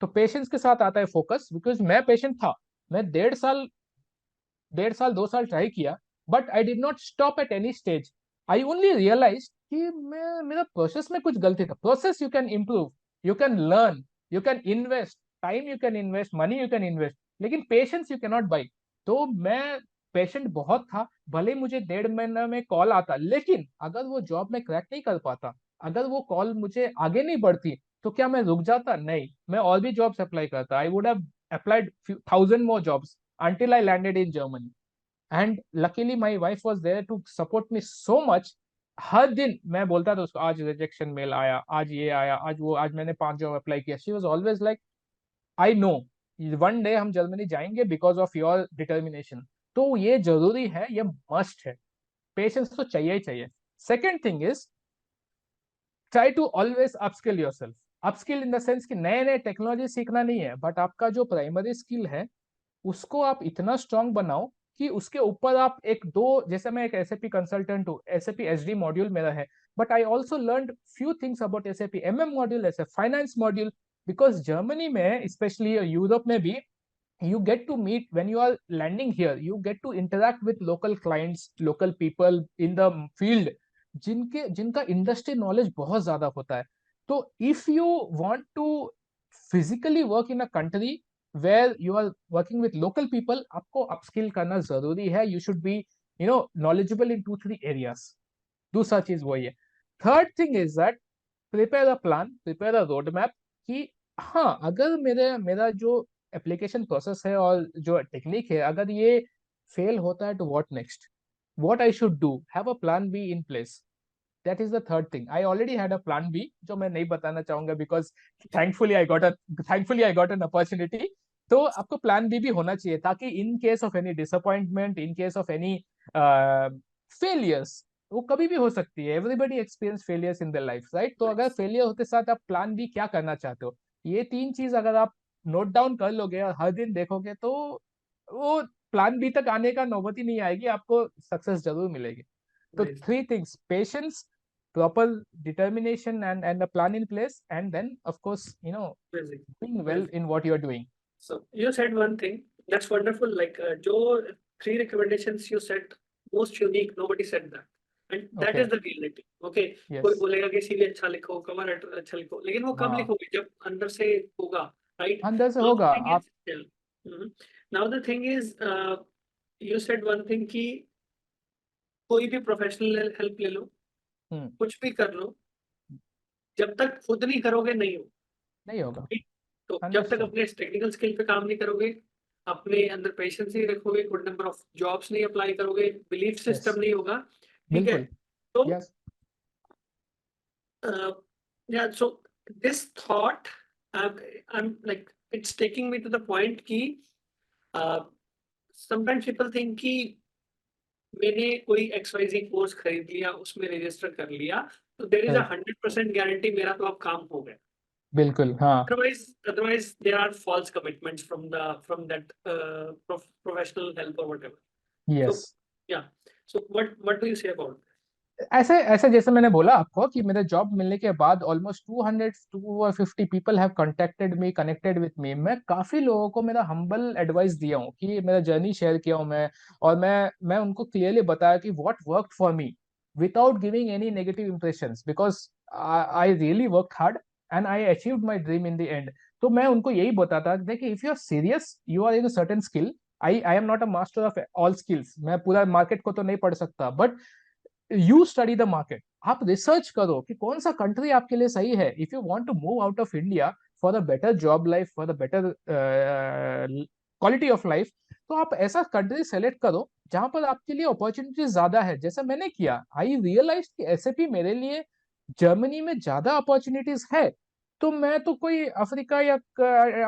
तो पेशेंस के साथ आता है फोकस, बिकॉज मैं पेशेंट था। मैं 1.5 साल 2 साल ट्राई किया, but I did not stop at any stage. I only realise कि मैं मेरा प्रोसेस में कुछ गलती था। Process you can improve, you can learn, you can invest time, you can invest money, you can invest, लेकिन patience you can not buy. तो मैं पेशेंट बहुत था, भले ही मुझे 1.5 महीना में कॉल आता, लेकिन अगर वो जॉब में क्रैक नहीं कर पाता, अगर वो कॉल मुझे आगे नहीं बढ़ती, तो क्या मैं रुक जाता? नहीं, मैं और भी जॉब्स अप्लाई करता। I would have applied 1,000 more jobs until I landed in Germany. And luckily my wife was there to support me so much. हर दिन मैं बोलता था उसको, आज रिजेक्शन मेल आया, आज ये आया, आज वो, आज मैंने 5 जॉब अप्लाई किया। She was always like, I know one day हम जर्मनी जाएंगे बिकॉज ऑफ योर डिटर्मिनेशन। तो ये जरूरी है, ये मस्ट है। पेशेंस तो चाहिए ही चाहिए। Second thing is, try to always upskill yourself. Upskill in the sense कि नए नए टेक्नोलॉजी सीखना नहीं है, बट आपका जो प्राइमरी स्किल है उसको आप इतना स्ट्रांग बनाओ कि उसके ऊपर आप एक दो, जैसे मैं एक एसएपी कंसल्टेंट हूँ, एसएपी एसडी मॉड्यूल मेरा है, but I also learn few things about SAP MM module, ऐसे फाइनेंस मॉड्यूल। बिकॉज जर्मनी में, स्पेशली यूरोप में भी, you get to meet, when you are landing here you get to interact with local clients, local people in the field, जिनका industry knowledge बहुत ज्यादा होता है। तो if you want to physically work in a country where you are working with local people, आपको upskill करना जरूरी है। You should be knowledgeable in 2-3 areas. दूसरा चीज वही है। Third thing is that prepare a plan, prepare a road map, कि हाँ, अगर मेरा जो एप्लीकेशन प्रोसेस है और जो टेक्निक है, अगर ये फेल होता है तो what next, what I should do, have a plan B in place. That is the third thing. I already had a plan B जो मैं नहीं बताना चाहूंगा, because thankfully I got a thankfully I got an opportunity. तो आपको plan B भी होना चाहिए, ताकि in case of any disappointment, in case of any failures, वो कभी भी हो सकती है, everybody experience failures in the life, right? तो अगर फेलियर होते साथ आप प्लान बी क्या करना चाहते हो, ये तीन चीज अगर आप नोट डाउन कर लोगे और हर दिन देखोगे, तो वो प्लान बी तक आने का नौबत ही नहीं आएगी, आपको सक्सेस जरूर मिलेगी। तो nice, three things: patience, proper determination, and a plan in place, and then of course amazing, doing well amazing. in what you are doing. So you said one thing that's wonderful. Like जो three recommendations you said, most unique. Nobody said that, and that is Okay. the reality. Okay, कोई Yes. बोलेगा कि CV अच्छा लिखो, cover letter अच्छा लिखो, लेकिन वो कब हाँ, लिखोगे जब अंदर से होगा, right? अंदर से Now the होगा thing आप। is, yeah. Now the thing is, you said one thing कि कोई भी प्रोफेशनल हेल्प ले लो, हम्म कुछ भी कर लो, जब तक खुद नहीं करोगे नहीं हो। नहीं होगा। ठीक? तो जब तक 100%। अपने टेक्निकल स्किल पे काम नहीं करोगे, अपने अंदर पेशेंस नहीं रखोगे, गुड नंबर ऑफ जॉब्स नहीं अप्लाई करोगे, बिलीफ यस, सिस्टम नहीं होगा, ठीक है? बिल्कुल। तो यस। या so this thought I am like it's taking me to the point कि समटाइम्स पीपल थिंक कि मैंने कोई XYZ कोर्स खरीद लिया, उसमें रजिस्टर कर लिया, तो देर इज अ करेक्ट। 100% गारंटी मेरा तो अब काम हो गया। बिल्कुल, हाँ। Otherwise, there are false commitments from that professional help or whatever. Yes. So yeah. So what do you say about that? ऐसे ऐसे जैसे मैंने बोला आपको कि मेरे जॉब मिलने के बाद almost 250 people have contacted me, connected with me. मैं काफी लोगों को मेरा हम्बल एडवाइस दिया हूँ, कि मेरा जर्नी शेयर किया हूँ मैं। और मैं उनको क्लियरली बताया कि what worked for me, without giving any negative impressions, because I really work hard and I achieved my dream in the end. तो मैं उनको यही बताता, देखिए if you are serious, you are in certain skill, I am not a master of all skills, मैं पूरा market को तो नहीं पढ़ सकता, but you study the market. आप रिसर्च करो कि कौन सा कंट्री आपके लिए सही है। If you want to move out of India for a better job life, for a better quality of life, तो आप ऐसा कंट्री सेलेक्ट करो जहां पर आपके लिए अपॉर्चुनिटीज ज्यादा है, जैसा मैंने किया। आई रियलाइज कि एसएपी मेरे लिए जर्मनी में ज्यादा अपॉर्चुनिटीज है। तो मैं तो कोई अफ्रीका या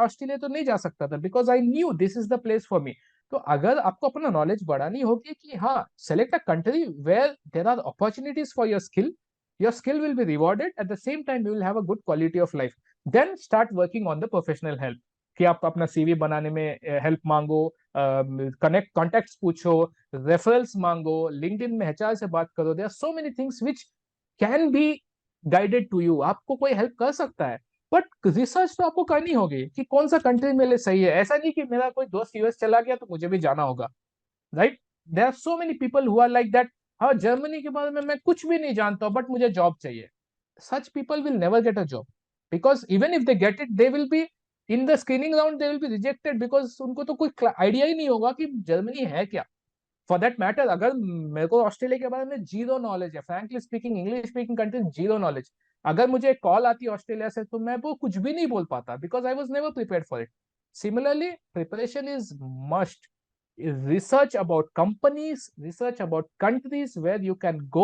ऑस्ट्रेलिया तो नहीं जा सकता था, because I knew this is the place for me. तो अगर आपको अपना नॉलेज बढ़ानी होगी, कि हाँ, select a country where there are opportunities for your skill will be rewarded, at the same time you will have a good quality of life. Then start working on the professional help, कि आप अपना CV बनाने में help मांगो, connect contacts पूछो, referrals मांगो, LinkedIn में HR से बात करो। There are so many things which can be guided to you, आपको कोई हेल्प कर सकता है। बट रिसर्च तो आपको करनी होगी कि कौन सा कंट्री मेरे लिए सही है। ऐसा नहीं कि मेरा कोई दोस्त यूएस चला गया तो मुझे भी जाना होगा, right? There are so many people who are like that. हाँ, जर्मनी के बारे में मैं कुछ भी नहीं जानता, बट मुझे जॉब चाहिए। Such people will never get a job, because even if they get it, they will be in the screening round, they will be rejected, because उनको तो कोई आइडिया ही नहीं होगा कि जर्मनी है क्या। फॉर दैट मैटर, अगर मेरे को ऑस्ट्रेलिया के बारे में जीरो नॉलेज है, frankly speaking, English speaking country zero knowledge, अगर मुझे एक कॉल आती है ऑस्ट्रेलिया से, तो मैं वो कुछ भी नहीं बोल पाता, because I was never prepare for it. Similarly, preparation is must. Research about companies, research about countries where you can go,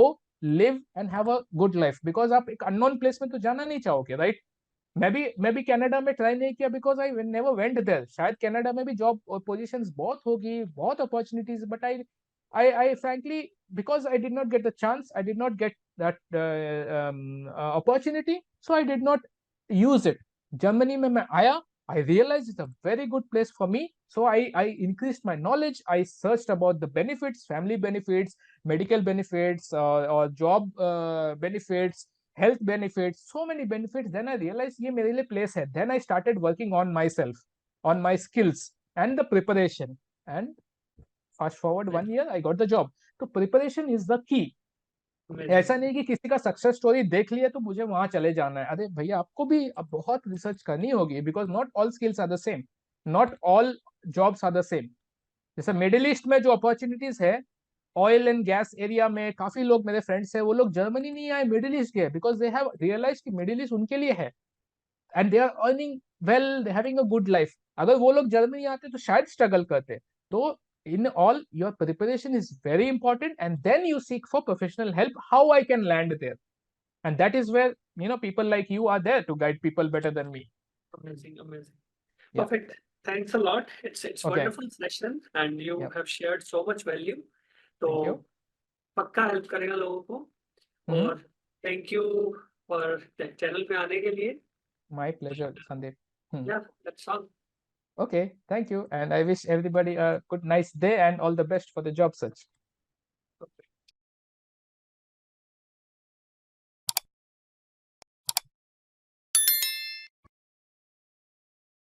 live and have a good life, because आप एक अननोन प्लेस में तो जाना नहीं चाहोगे, राइट? मैं भी Canada में ट्राई नहीं किया, because I never went there. शायद कनाडा में भी जॉब पोजीशंस बहुत होगी, बहुत opportunities, but I frankly, because I did not get the chance, I did not get that opportunity, so I did not use it. Germany में मैं आया, I realized it's a very good place for me, so I increased my knowledge. I searched about the benefits, family benefits, medical benefits, or job benefits, health benefits, so many benefits. Then I realized ये मेरे लिए place है. Then I started working on myself, on my skills and the preparation. And fast forward 1 year, I got the job. तो preparation is the key. ऐसा amazing. नहीं कि किसी का सक्सेस स्टोरी देख लिया तो मुझे वहां चले जाना है। अरे भैया, आपको भी अब बहुत रिसर्च करनी होगी, because not all skills are the same, not all jobs are the same. जैसे मिडिल ईस्ट में जो अपॉर्चुनिटीज है, ऑयल एंड गैस एरिया में, काफी लोग मेरे फ्रेंड्स हैं, वो लोग जर्मनी नहीं आए, मिडिल ईस्ट गए, बिकॉज दे हैव रियलाइज कि मिडिल ईस्ट उनके लिए है, and they are earning well, they having a good life. अगर वो लोग जर्मनी आते तो शायद स्ट्रगल करते। तो in all, your preparation is very important, and then you seek for professional help, how I can land there. And that is where, people like you are there to guide people better than me. Amazing, amazing. Yeah. Perfect. Thanks a lot. It's Okay. wonderful session and you Yeah. have shared so much value. तो Thank you. पक्का help करेगा लोगों को। Mm-hmm. और thank you for channel पे आने के लिए। My pleasure, Sandeep. Hmm. या that's all. Okay. Thank you. And I wish everybody a good, nice day and all the best for the job search.